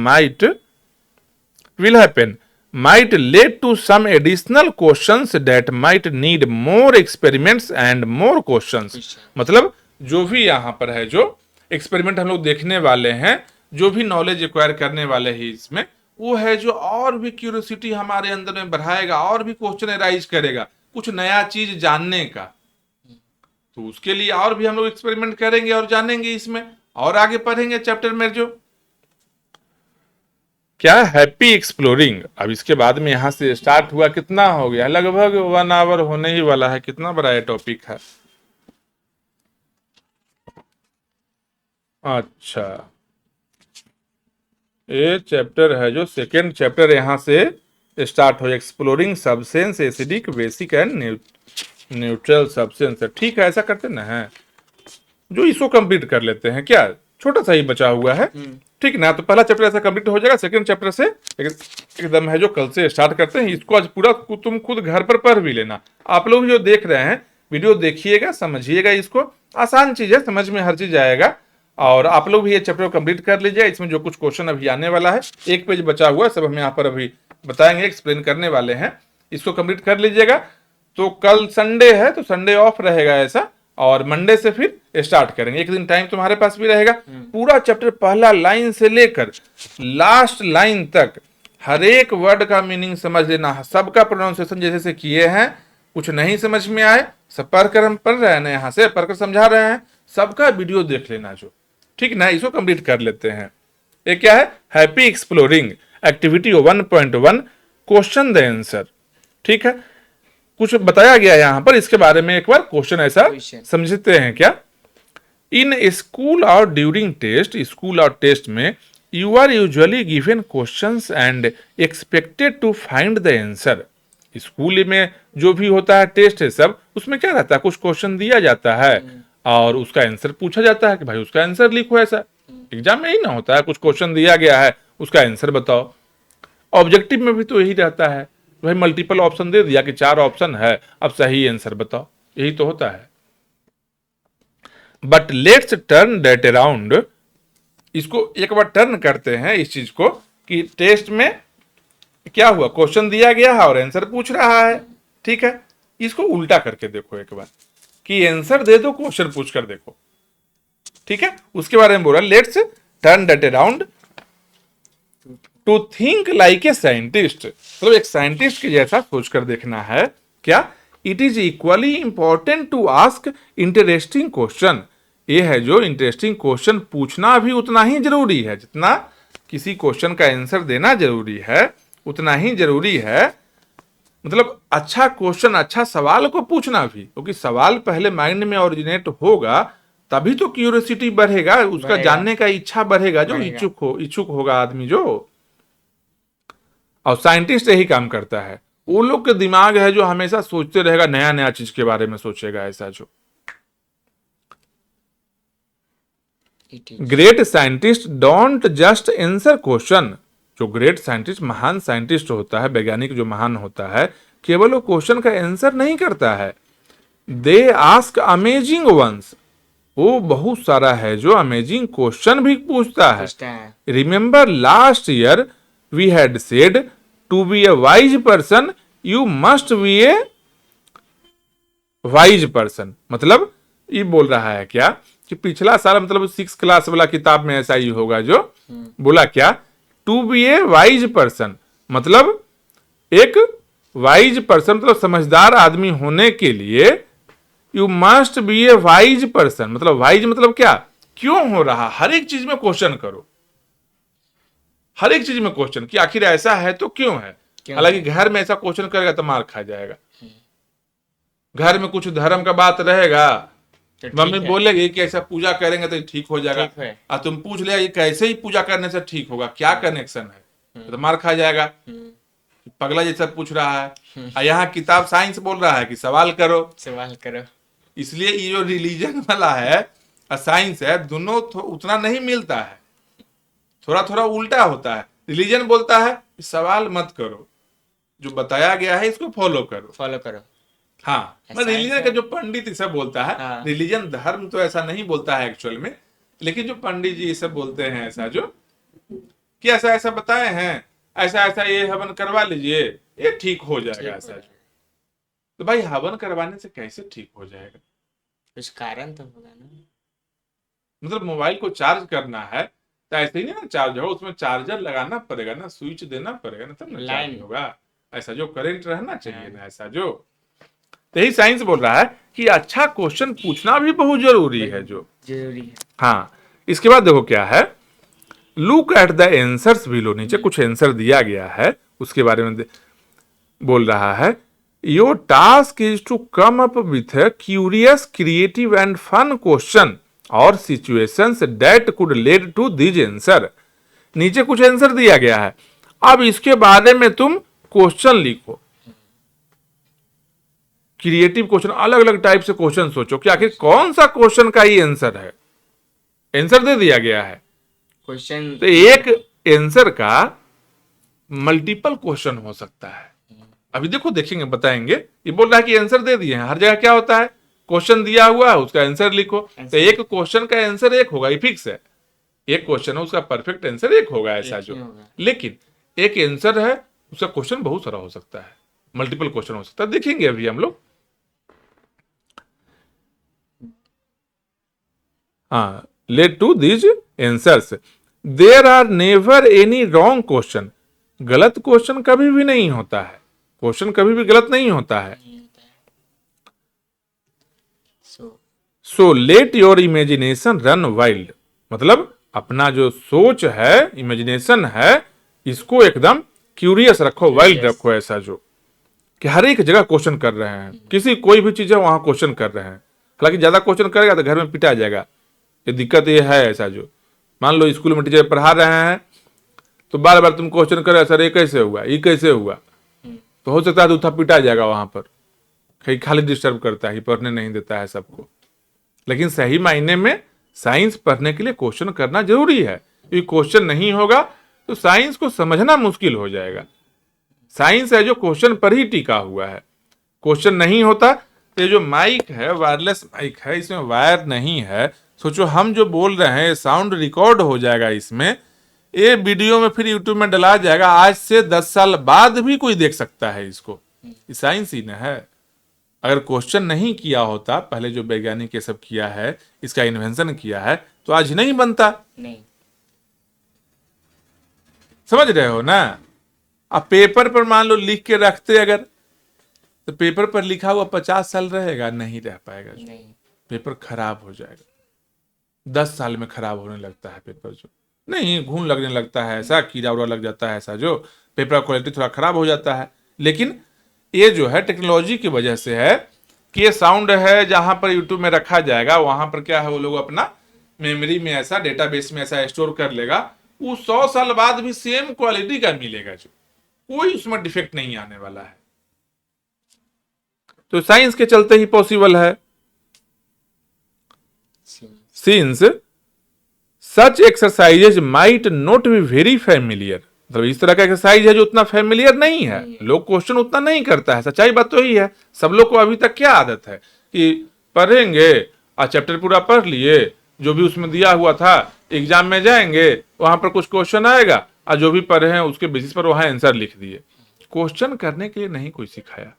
might lead to some additional questions that might need more experiments and more questions। मतलब जो भी यहाँ पर है जो experiment हम लोग देखने वाले हैं, जो भी नॉलेज एक्वायर करने वाले हैं इसमें, वो है जो और भी क्यूरियोसिटी हमारे अंदर में बढ़ाएगा, और भी क्वेश्चन राइज करेगा, कुछ नया चीज जानने का। तो उसके लिए और भी हम लोग एक्सपेरिमेंट करेंगे और जानेंगे इसमें, और आगे पढ़ेंगे चैप्टर में जो क्या हैप्पी एक्सप्लोरिंग। अब इसके बाद में यहां से स्टार्ट हुआ, कितना हो गया, लगभग 1 आवर होने ही वाला है, कितना बड़ा ये टॉपिक है। अच्छा, ये चैप्टर है जो सेकेंड चैप्टर यहां से स्टार्ट हो, exploring substance acidic basic and neutral substance. ठीक है, ऐसा करते ना है जो इसको कंप्लीट कर लेते हैं, क्या छोटा सा ही बचा हुआ है, ठीक ना। तो पहला चैप्टर ऐसा कंप्लीट हो जाएगा, सेकंड चैप्टर से एकदम है जो कल से स्टार्ट करते हैं। इसको आज पूरा तुम खुद घर पर पढ़ भी लेना। आप लोग जो देख रहे हैं वीडियो देखिएगा, समझिएगा, इसको आसान चीज है, समझ में हर चीज आएगा। और आप लोग भी ये चैप्टर कंप्लीट कर लीजिए। इसमें जो कुछ क्वेश्चन अभी आने वाला है, एक पेज बचा हुआ है, सब हम यहाँ पर अभी बताएंगे, एक्सप्लेन करने वाले हैं, इसको कंप्लीट कर लीजिएगा। तो कल संडे है तो संडे ऑफ रहेगा ऐसा, और मंडे से फिर स्टार्ट करेंगे। एक दिन टाइम तुम्हारे पास भी रहेगा। पूरा चैप्टर पहला लाइन से लेकर लास्ट लाइन तक हर एक वर्ड का मीनिंग समझ लेना, सबका प्रोनाउंसिएशन जैसे से किए हैं। कुछ नहीं समझ में आए, सब पढ़कर हम पढ़ रहे हैं ना, यहाँ से पढ़कर समझा रहे हैं, सबका वीडियो देख लेना जो, ठीक ना। इसको कंप्लीट कर लेते हैं। ये क्या है, happy exploring activity 1.1 question the answer, ठीक है। कुछ बताया गया है यहाँ पर, इसके बारे में एक बार क्वेश्चन ऐसा समझते हैं क्या। इन स्कूल और ड्यूरिंग टेस्ट, स्कूल और टेस्ट में you are usually given questions and expected to find the answer. School में जो भी होता है टेस्ट है सब, उसमें क्या रहता है, कुछ क्वेश्चन दिया जाता है और उसका आंसर पूछा जाता है कि भाई उसका आंसर लिखो। ऐसा एग्जाम में ही ना होता है, कुछ क्वेश्चन दिया गया है उसका आंसर बताओ। ऑब्जेक्टिव में भी तो यही रहता है, भाई मल्टीपल ऑप्शन दे दिया कि 4 ऑप्शन है, अब सही आंसर बताओ, यही तो होता है। But let's turn that around, इसको एक बार टर्न करते हैं इस चीज को, कि टेस्ट में क्या हुआ, क्वेश्चन दिया गया है और आंसर पूछ रहा है, ठीक है। इसको उल्टा करके देखो एक बार, कि आंसर दे दो, क्वेश्चन पूछ कर देखो, ठीक है। उसके बारे में बोला, let's turn that around to think like a scientist, मतलब एक साइंटिस्ट के जैसा सोचकर देखना है क्या। It is equally important to ask interesting question, ये है जो इंटरेस्टिंग क्वेश्चन पूछना भी उतना ही जरूरी है, जितना किसी क्वेश्चन का आंसर देना जरूरी है उतना ही जरूरी है। मतलब अच्छा क्वेश्चन, अच्छा सवाल को पूछना भी, क्योंकि सवाल पहले माइंड में ओरिजिनेट होगा तभी तो क्यूरियोसिटी बढ़ेगा, उसका जानने का इच्छा बढ़ेगा, जो इच्छुक होगा आदमी जो। और साइंटिस्ट यही काम करता है, वो लोग के दिमाग है जो हमेशा सोचते रहेगा, नया नया चीज के बारे में सोचेगा ऐसा जो। Great scientist don't just answer question, जो ग्रेट साइंटिस्ट, महान साइंटिस्ट होता है, वैज्ञानिक जो महान होता है, केवल वो क्वेश्चन का आंसर नहीं करता है, दे आस्क अमेजिंग वंस, वो बहुत सारा है जो अमेजिंग क्वेश्चन भी पूछता है। Remember last year we had said to be a wise person you must be a wise person, मतलब ये बोल रहा है क्या कि पिछला साल, मतलब 6 क्लास वाला किताब में ऐसा ही होगा जो बोला क्या, to be a wise person, मतलब एक वाइज पर्सन, मतलब समझदार आदमी होने के लिए you must be a wise person, मतलब वाइज मतलब क्या, क्यों हो रहा, हर एक चीज में क्वेश्चन करो, हर एक चीज में क्वेश्चन कि आखिर ऐसा है तो क्यों है। हालांकि घर में ऐसा क्वेश्चन करेगा तो मार खा जाएगा, घर में कुछ धर्म का बात रहेगा, मम्मी बोलेगी कि ऐसा पूजा करेंगे तो ठीक हो जाएगा, और तुम पूछ लिया ये कैसे ही पूजा करने से ठीक होगा, क्या कनेक्शन है, तो मार खा जाएगा, पगला जैसा पूछ रहा है। और यहाँ किताब साइंस बोल रहा है कि सवाल करो, सवाल करो। इसलिए ये जो रिलीजन वाला है और साइंस है, दोनों उतना नहीं मिलता है, थोड़ा थोड़ा उल्टा होता है। रिलीजन बोलता है सवाल मत करो, जो बताया गया है इसको फॉलो करो। हाँ, रिलीजन का जो पंडित सब बोलता है, हाँ। रिलीजन धर्म तो ऐसा नहीं बोलता है एक्चुअल में, लेकिन जो पंडित जी सब बोलते हैं ऐसा जो कि ऐसा ऐसा बताए हैं, ऐसा ऐसा ये हवन करवा लीजिए ये ठीक हो जाएगा ऐसा। तो भाई हवन करवाने से कैसे ठीक हो जाएगा, कुछ कारण तो होगा ना। मतलब मोबाइल को चार्ज करना है तो ऐसे ही नहीं ना चार्ज होगा, उसमें चार्जर लगाना पड़ेगा ना, स्विच देना पड़ेगा ना, तब ना चार्ज होगा। ऐसा जो करंट रहना चाहिए ना, ऐसा जो, तो यही साइंस बोल रहा है कि अच्छा क्वेश्चन पूछना भी बहुत जरूरी है, जो जरूरी है। हाँ, इसके बाद देखो क्या है, look at the answers below, नीचे कुछ आंसर दिया गया है उसके बारे में बोल रहा है। Your task is to come up with curious, creative and fun question or situations that could lead to this answer. नीचे कुछ आंसर दिया गया है, अब इसके बारे में तुम क्वेश्चन लिखो, क्रिएटिव क्वेश्चन, अलग अलग टाइप से क्वेश्चन सोचो कि आखिर कौन सा क्वेश्चन का ही आंसर है। आंसर दे दिया गया है, क्वेश्चन तो एक आंसर का मल्टीपल क्वेश्चन हो सकता है। अभी देखो देखेंगे बताएंगे। ये बोल रहा है कि आंसर दे दिए हैं, हर जगह क्या होता है क्वेश्चन दिया हुआ है उसका आंसर लिखो। तो एक क्वेश्चन का आंसर एक होगा, ये फिक्स है। एक क्वेश्चन है उसका परफेक्ट आंसर एक होगा ऐसा जो, लेकिन एक आंसर है उसका क्वेश्चन बहुत सारा हो सकता है, मल्टीपल क्वेश्चन हो सकता है। देखेंगे अभी हम लोग। हाँ, let to these answers there are never any wrong question. गलत क्वेश्चन कभी भी नहीं होता है, क्वेश्चन कभी भी गलत नहीं होता है। So let your imagination run wild, मतलब अपना जो सोच है, इमेजिनेशन है, इसको एकदम क्यूरियस रखो, वाइल्ड रखो, ऐसा जो कि हर एक जगह क्वेश्चन कर रहे हैं, किसी कोई भी चीज है वहां क्वेश्चन कर रहे हैं। हालांकि ज्यादा क्वेश्चन करेगा तो घर में पिटा जाएगा, ये दिक्कत ये है ऐसा जो। मान लो स्कूल में टीचर पढ़ा रहे हैं तो बार बार तुम क्वेश्चन कर रहे सर ये कैसे हुआ, ये कैसे हुआ, तो हो सकता है दूसरा पिटा जाएगा वहां पर, कहीं खाली डिस्टर्ब करता है, पढ़ने नहीं देता है सबको। लेकिन सही मायने में साइंस पढ़ने के लिए क्वेश्चन करना जरूरी है, क्योंकि क्वेश्चन नहीं होगा तो साइंस को समझना मुश्किल हो जाएगा। साइंस है जो क्वेश्चन पर ही टिका हुआ है। क्वेश्चन नहीं होता तो ये जो माइक है, वायरलेस माइक है, इसमें वायर नहीं है। सोचो हम जो बोल रहे हैं साउंड रिकॉर्ड हो जाएगा इसमें, ये वीडियो में फिर यूट्यूब में डला जाएगा, आज से 10 साल बाद भी कोई देख सकता है इसको। ये साइंस ही न है। अगर क्वेश्चन नहीं किया होता पहले जो वैज्ञानिक ये सब किया है, इसका इन्वेंशन किया है, तो आज नहीं बनता। नहीं समझ रहे हो ना। अब पेपर पर मान लो लिख के रखते अगर, तो पेपर पर लिखा हुआ 50 साल रहेगा, नहीं रह पाएगा। नहीं पेपर खराब हो जाएगा, 10 साल में खराब होने लगता है पेपर जो, नहीं घून लगने लगता है ऐसा, कीड़ा उड़ा लग जाता है ऐसा जो, पेपर क्वालिटी थोड़ा खराब हो जाता है। लेकिन ये जो है टेक्नोलॉजी की वजह से है कि ये साउंड है जहां पर यूट्यूब में रखा जाएगा, वहां पर क्या है वो लोग अपना मेमोरी में ऐसा, डेटाबेस में ऐसा स्टोर कर लेगा, वो 100 साल बाद भी सेम क्वालिटी का मिलेगा जो, कोई उसमें डिफेक्ट नहीं आने वाला है। तो साइंस के चलते ही पॉसिबल है। Since such exercises might not be very familiar, मतलब इस तरह का एक्सरसाइज है जो उतना फैमिलियर नहीं है, लोग क्वेश्चन उतना नहीं करता है। सच्चाई बात तो यही है। सब लोग को अभी तक क्या आदत है कि पढ़ेंगे, आज चैप्टर पूरा पढ़ लिए, जो भी उसमें दिया हुआ था, एग्जाम में जाएंगे वहां पर कुछ क्वेश्चन आएगा और जो भी पढ़े हैं उसके बेसिस पर वहां आंसर लिख दिए। क्वेश्चन करने के लिए नहीं कोई सिखाया,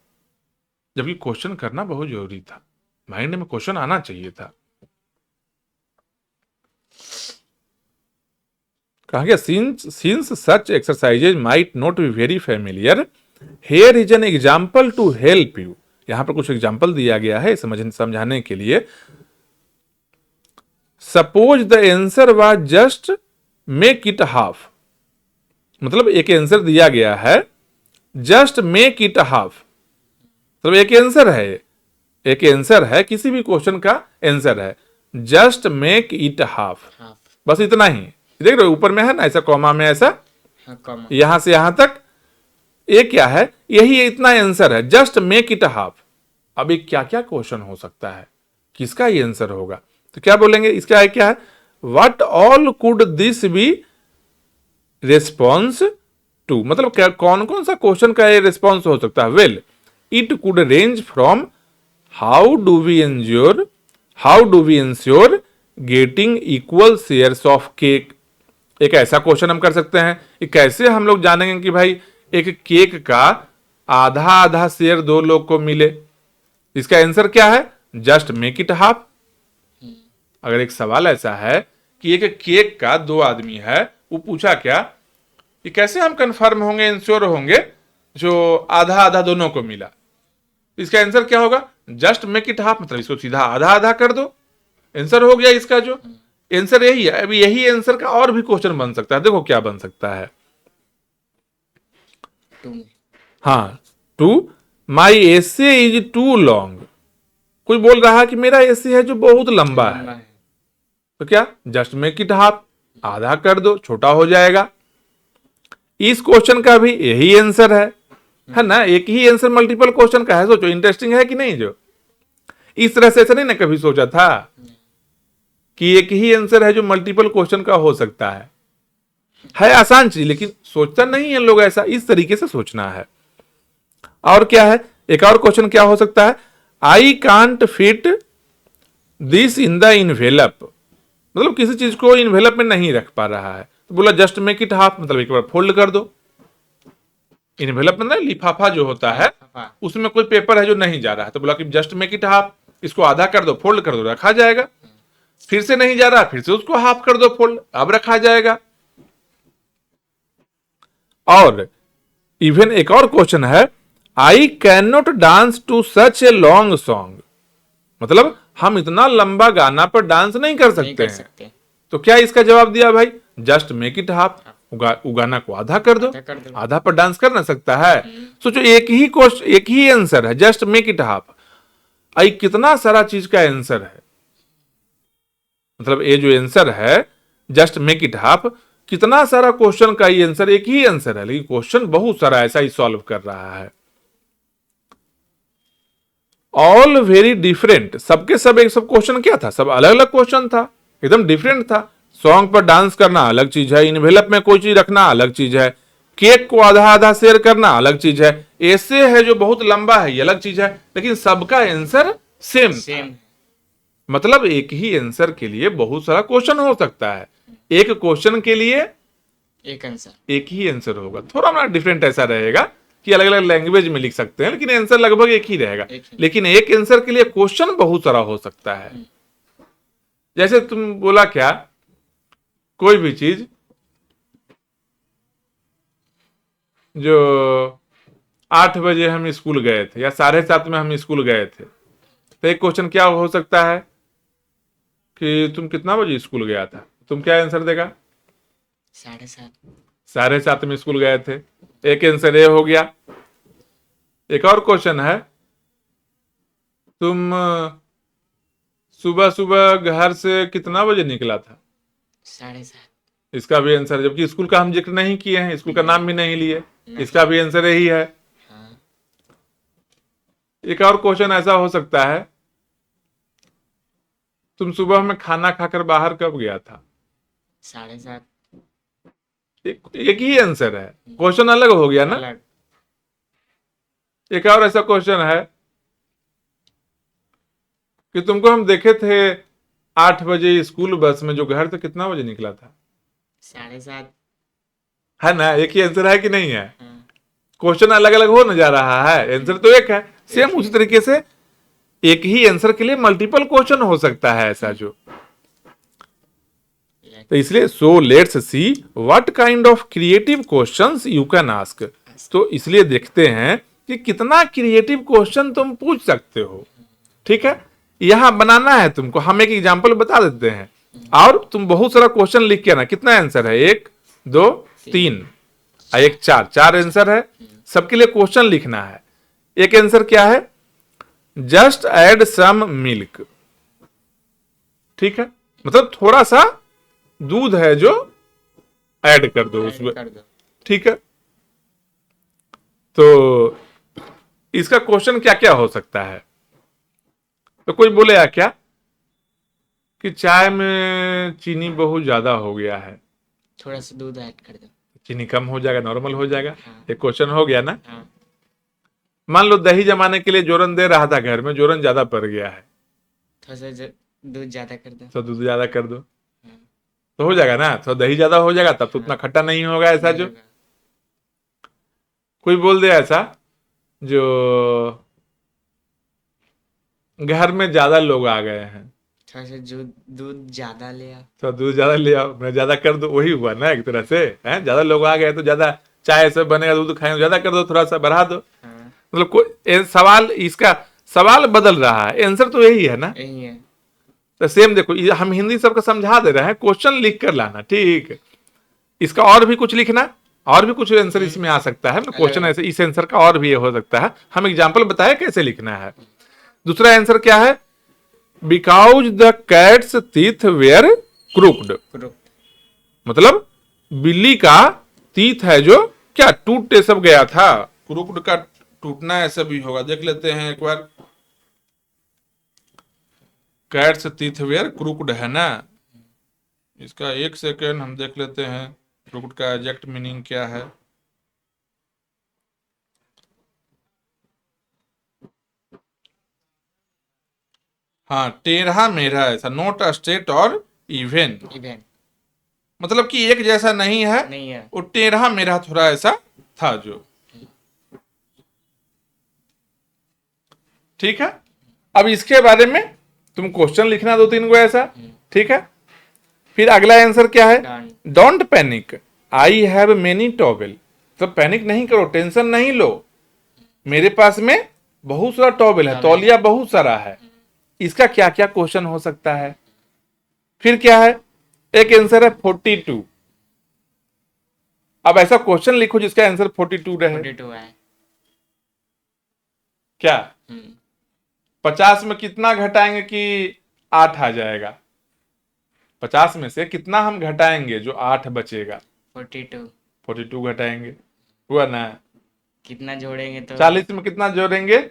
जबकि क्वेश्चन करना बहुत जरूरी था, माइंड में क्वेश्चन आना चाहिए था। कहा गया since such exercises might not be very familiar, here is an example to help you. यहां पर कुछ एग्जाम्पल दिया गया है समझाने के लिए। Suppose the answer was just make it half, मतलब एक आंसर दिया गया है, जस्ट मेक इट हाफ, मतलब एक आंसर है, एक आंसर है, किसी भी क्वेश्चन का आंसर है, जस्ट मेक इट हाफ, बस इतना ही। देख रहे हो ऊपर में है ना ऐसा कॉमा में ऐसा, यहां से यहां तक, ये क्या है, यही इतना आंसर है, जस्ट मेक इट हाफ। अब ये क्या क्या क्वेश्चन हो सकता है, किसका ये आंसर होगा, तो क्या बोलेंगे, इसका है क्या है, what all could this be response to, मतलब क्या कौन कौन सा क्वेश्चन का ये रिस्पॉन्स हो सकता है। Well it could range from how do we ensure getting equal shares of cake. एक ऐसा क्वेश्चन हम कर सकते हैं कि कैसे हम लोग जानेंगे कि भाई एक केक का आधा आधा शेयर दो लोग को मिले। इसका आंसर क्या है, जस्ट मेक इट हाफ। अगर एक सवाल ऐसा है कि एक केक का दो आदमी है, वो पूछा क्या कि कैसे हम कंफर्म होंगे, इंश्योर होंगे जो आधा आधा दोनों को मिला, इसका आंसर क्या होगा, जस्ट मेक इट हाफ, मतलब इसको सीधा आधा आधा कर दो, आंसर हो गया। इसका जो आंसर यही है। अभी यही आंसर का और भी क्वेश्चन बन सकता है, देखो क्या बन सकता है। हाँ, to my essay is too long, कोई बोल रहा है कि मेरा एसे है जो बहुत लंबा है, तो क्या जस्ट मेक इट हाफ, आधा कर दो, छोटा हो जाएगा। इस क्वेश्चन का भी यही आंसर है ना, एक ही आंसर मल्टीपल क्वेश्चन का है। सोचो इंटरेस्टिंग है कि नहीं, जो इस तरह से ऐसा नहीं ना कभी सोचा था कि एक ही आंसर है जो मल्टीपल क्वेश्चन का हो सकता है। है आसान चीज, लेकिन सोचता नहीं है लोग ऐसा, इस तरीके से सोचना है। और क्या है, एक और क्वेश्चन क्या हो सकता है, I can't fit this in the envelope, मतलब किसी चीज को इन्वेलप में नहीं रख पा रहा है, तो बोला जस्ट मेक इट हाफ, मतलब एक बार फोल्ड कर दो। इन्वेलप मतलब लिफाफा जो होता है पापा। उसमें कोई पेपर है जो नहीं जा रहा है, तो बोला कि जस्ट मेक इट हाफ, इसको आधा कर दो, फोल्ड कर दो, रखा जाएगा। फिर से नहीं जा रहा, फिर से उसको हाफ कर दो, फोल्ड, अब रखा जाएगा। और इवन एक और क्वेश्चन है, I can not dance to such a long song, मतलब हम इतना लंबा गाना पर डांस नहीं कर नहीं सकते कर हैं। सकते। तो क्या इसका जवाब दिया भाई, जस्ट मेक इट हाफ, गाना को आधा कर दो, आधा कर दो। आधा पर डांस कर ना सकता है। सोचो एक ही क्वेश्चन, एक ही आंसर है, जस्ट मेक इट हाफ, आई कितना सारा चीज का आंसर है, मतलब ये जो आंसर है जस्ट मेक इट हाफ, कितना सारा क्वेश्चन का ये आंसर, एक ही आंसर है, लेकिन क्वेश्चन बहुत सारा ऐसा ही सॉल्व कर रहा है। ऑल वेरी डिफरेंट, सबके सब एक सब क्वेश्चन क्या था, सब अलग अलग क्वेश्चन था, एकदम डिफरेंट था। सॉन्ग पर डांस करना अलग चीज है, इन्वेलप में कोई चीज रखना अलग चीज है, केक को आधा आधा शेयर करना अलग चीज है, ऐसे है जो बहुत लंबा है ये अलग चीज है, लेकिन सबका आंसर सेम। सेम। मतलब एक ही आंसर के लिए बहुत सारा क्वेश्चन हो सकता है, एक क्वेश्चन के लिए एक आंसर। एक ही आंसर होगा, थोड़ा ना डिफरेंट ऐसा रहेगा कि अलग अलग लैंग्वेज में लिख सकते हैं, लेकिन आंसर लगभग एक ही रहेगा। एक ही। लेकिन एक आंसर के लिए क्वेश्चन बहुत सारा हो सकता है। जैसे तुम बोला क्या, कोई भी चीज जो 8 बजे हम स्कूल गए थे या 7:30 में हम स्कूल गए थे, तो एक क्वेश्चन क्या हो सकता है कि तुम कितना बजे स्कूल गया था, तुम क्या आंसर देगा, 7:30। 7:30 में स्कूल गए थे, एक आंसर ये हो गया। एक और क्वेश्चन है, तुम सुबह सुबह घर से कितना बजे निकला था, 7:30। इसका भी आंसर, जबकि स्कूल का हम जिक्र नहीं किए हैं, स्कूल का नाम भी नहीं लिए, इसका भी आंसर यही है। हाँ। एक और क्वेश्चन ऐसा हो सकता है, तुम सुबह में खाना खाकर बाहर कब गया था, 7:30। एक ही आंसर है, क्वेश्चन अलग हो गया ना। अलग। एक और ऐसा क्वेश्चन है कि तुमको हम देखे थे 8 बजे स्कूल बस में, जो घर से कितना बजे निकला था, 7:30। है ना, एक ही आंसर है कि नहीं है, हाँ। क्वेश्चन अलग अलग हो न जा रहा है, आंसर तो एक है। सेम उसी तरीके से एक ही आंसर के लिए मल्टीपल क्वेश्चन हो सकता है ऐसा जो, तो इसलिए so let's see what kind of creative questions you can ask, तो इसलिए देखते हैं कि कितना क्रिएटिव क्वेश्चन तुम पूछ सकते हो। ठीक है, यहां बनाना है तुमको, हम एक एग्जांपल बता देते हैं और तुम बहुत सारा क्वेश्चन लिख के ना, कितना आंसर है, 1 2 3 एक 4 आंसर है, सबके लिए क्वेश्चन लिखना है। एक आंसर क्या है, जस्ट ऐड सम मिल्क, ठीक है, मतलब थोड़ा सा दूध है जो ऐड कर दो उसमें, कर दो। ठीक है। तो इसका क्वेश्चन क्या क्या हो सकता है, तो कोई बोलेगा क्या कि चाय में चीनी बहुत ज्यादा हो गया है, थोड़ा सा दूध ऐड कर दो। चीनी कम हो जाएगा, नॉर्मल हो जाएगा, हाँ। एक क्वेश्चन हो गया ना। हाँ। मान लो दही जमाने के लिए जोरन दे रहा था, घर में जोरन ज्यादा पड़ गया है, थोड़ा सा दूध ज्यादा कर दो। तो दूध ज्यादा कर दो, हाँ। तो हो जाएगा ना, तो दही ज्यादा हो जाएगा, तब तो उतना खट्टा नहीं होगा ऐसा जो। कोई बोल दे ऐसा जो घर में ज्यादा लोग आ गए हैं, थोड़ा सा दूध ज्यादा ले आओ। तो दूध ज्यादा ले आओ, मैं ज्यादा कर दो, वही हुआ ना एक तरह से, है ज्यादा लोग आ गए तो ज्यादा चाय से बनेगा, दूध खाएंगे, ज्यादा कर दो, थोड़ा सा बढ़ा दो। हाँ। मतलब कोई सवाल, इसका सवाल बदल रहा है, आंसर तो यही है ना। यही है। तो सेम देखो, हम हिंदी सबको समझा दे रहे हैं, क्वेश्चन लिख कर लाना, ठीक, इसका और भी कुछ लिखना, और भी कुछ आंसर इसमें आ सकता है, क्वेश्चन ऐसे इस आंसर का और भी हो सकता है, हम एग्जाम्पल बताए कैसे लिखना है। दूसरा आंसर क्या है, because the cat's teeth were crooked, मतलब बिल्ली का तीत है जो क्या टूटते सब गया था, क्रूक्ड का टूटना ऐसा भी होगा, देख लेते हैं एक बार, कैट्स टीथ वेयर क्रूक्ड है ना, इसका एक सेकेंड हम देख लेते हैं, क्रोकेट का एग्जैक्ट मीनिंग क्या है? हाँ, टेढ़ा मेढ़ा ऐसा, नॉट स्ट्रेट और इवन, इवेंट मतलब कि एक जैसा नहीं है, नहीं है। वो टेढ़ा मेढ़ा थोड़ा ऐसा था जो। ठीक है, अब इसके बारे में तुम क्वेश्चन लिखना 2-3 को ऐसा। ठीक है, फिर अगला आंसर क्या है? Done. Don't panic, I have many towel. तो पैनिक नहीं करो, टेंशन नहीं लो, मेरे पास में बहुत सारा टॉवेल है, तौलिया बहुत सारा है। इसका क्या क्या क्वेश्चन हो सकता है? फिर क्या है? एक आंसर है 42। अब ऐसा क्वेश्चन लिखो जिसका आंसर 42 रहे। 42 है। क्या हम्म, 50 में कितना घटाएंगे कि 8 आ जाएगा? 50 में से कितना हम घटाएंगे जो 8 बचेगा? 42 42 घटाएंगे, हुआ ना? कितना जोड़ेंगे तो 40 में कितना जोड़ेंगे?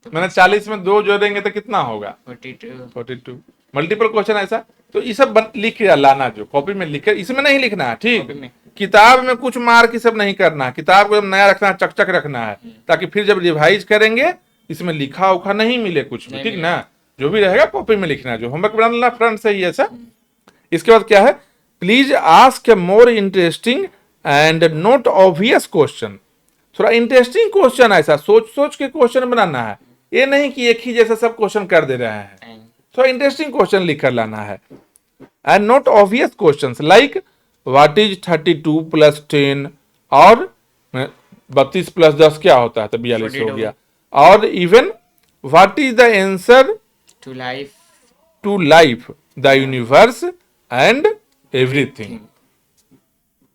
मैंने 40 में 2 जोड़ेंगे तो कितना होगा? 42। 42। मल्टीपल क्वेश्चन ऐसा, तो ये सब लिख के लाना, जो कॉपी में लिख, इसमें नहीं लिखना है। ठीक, कॉपी में। किताब में कुछ मार की सब नहीं करना, किताब को जब नया रखना है, चकचक रखना है, ताकि फिर जब रिवाइज करेंगे इसमें लिखा उखा नहीं मिले कुछ भी। नहीं ठीक मिले। ना, जो भी रहेगा कॉपी में लिखना है, जो होमवर्क बनाना फ्रंट से ही ऐसा। इसके बाद क्या है? Please ask A more interesting and not obvious question. थोड़ा इंटरेस्टिंग क्वेश्चन, ऐसा सोच सोच के क्वेश्चन बनाना है, ये नहीं कि एक ही जैसा सब क्वेश्चन कर दे रहे हैं। एंड थोड़ा इंटरेस्टिंग क्वेश्चन लिख कर लाना है। And not obvious question like what is 32 plus 10, और 32 प्लस 10 क्या होता है? तो 42 हो 42। गया। और even what is the answer to life to life, the universe and everything.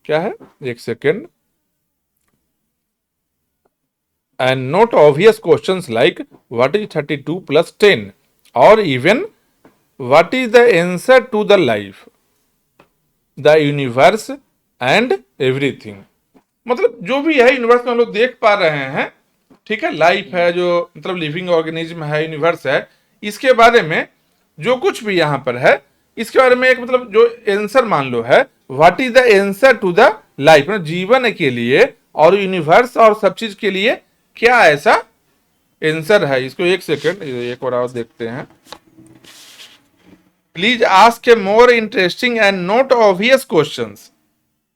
क्या है? एक second. And not obvious questions like what is 32 plus 10, और even what is the answer to the life, the universe and everything. मतलब जो भी है universe में हम लोग देख पा रहे हैं। ठीक है, लाइफ है जो मतलब लिविंग ऑर्गेनिज्म है, यूनिवर्स है, इसके बारे में जो कुछ भी यहाँ पर है, इसके बारे में एक मतलब जो आंसर मान लो है, what is the answer to the life, जीवन के लिए और यूनिवर्स और सब चीज के लिए क्या ऐसा आंसर है। इसको एक सेकेंड, एक और देखते हैं। Please ask A more interesting and not obvious questions,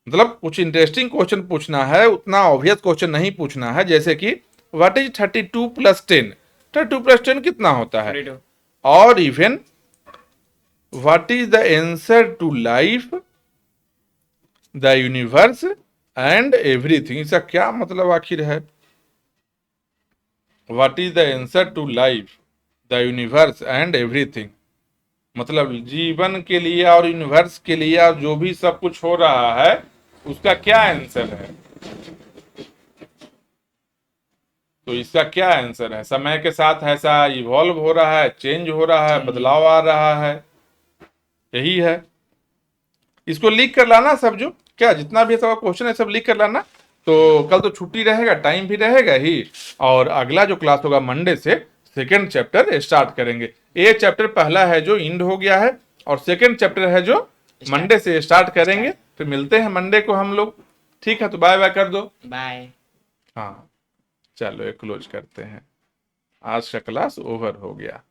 मतलब कुछ इंटरेस्टिंग क्वेश्चन पूछना है, उतना ऑब्वियस क्वेश्चन नहीं पूछना है। जैसे कि व्हाट इज 32 प्लस 10, 32 प्लस 10 कितना होता है? 42। और even what is the answer to life, the universe and everything, इसका क्या मतलब आखिर है? What is the answer to life, the universe and everything, मतलब जीवन के लिए और यूनिवर्स के लिए और जो भी सब कुछ हो रहा है उसका क्या आंसर है? तो इसका क्या आंसर है? समय के साथ ऐसा इवॉल्व हो रहा है, चेंज हो रहा है, बदलाव आ रहा है, यही है। इसको लिख कर लाना सब, जो क्या जितना भी सब क्वेश्चन है सब लिख कर लाना। तो कल तो छुट्टी रहेगा, टाइम भी रहेगा ही, और अगला जो क्लास होगा मंडे से सेकेंड चैप्टर स्टार्ट करेंगे। ये चैप्टर पहला है जो इंड हो गया है, और सेकेंड चैप्टर है जो मंडे से स्टार्ट करेंगे। फिर मिलते हैं मंडे को हम लोग। ठीक है, तो बाय बाय कर दो। बाय। हाँ, चलो ये क्लोज करते हैं, आज का क्लास ओवर हो गया।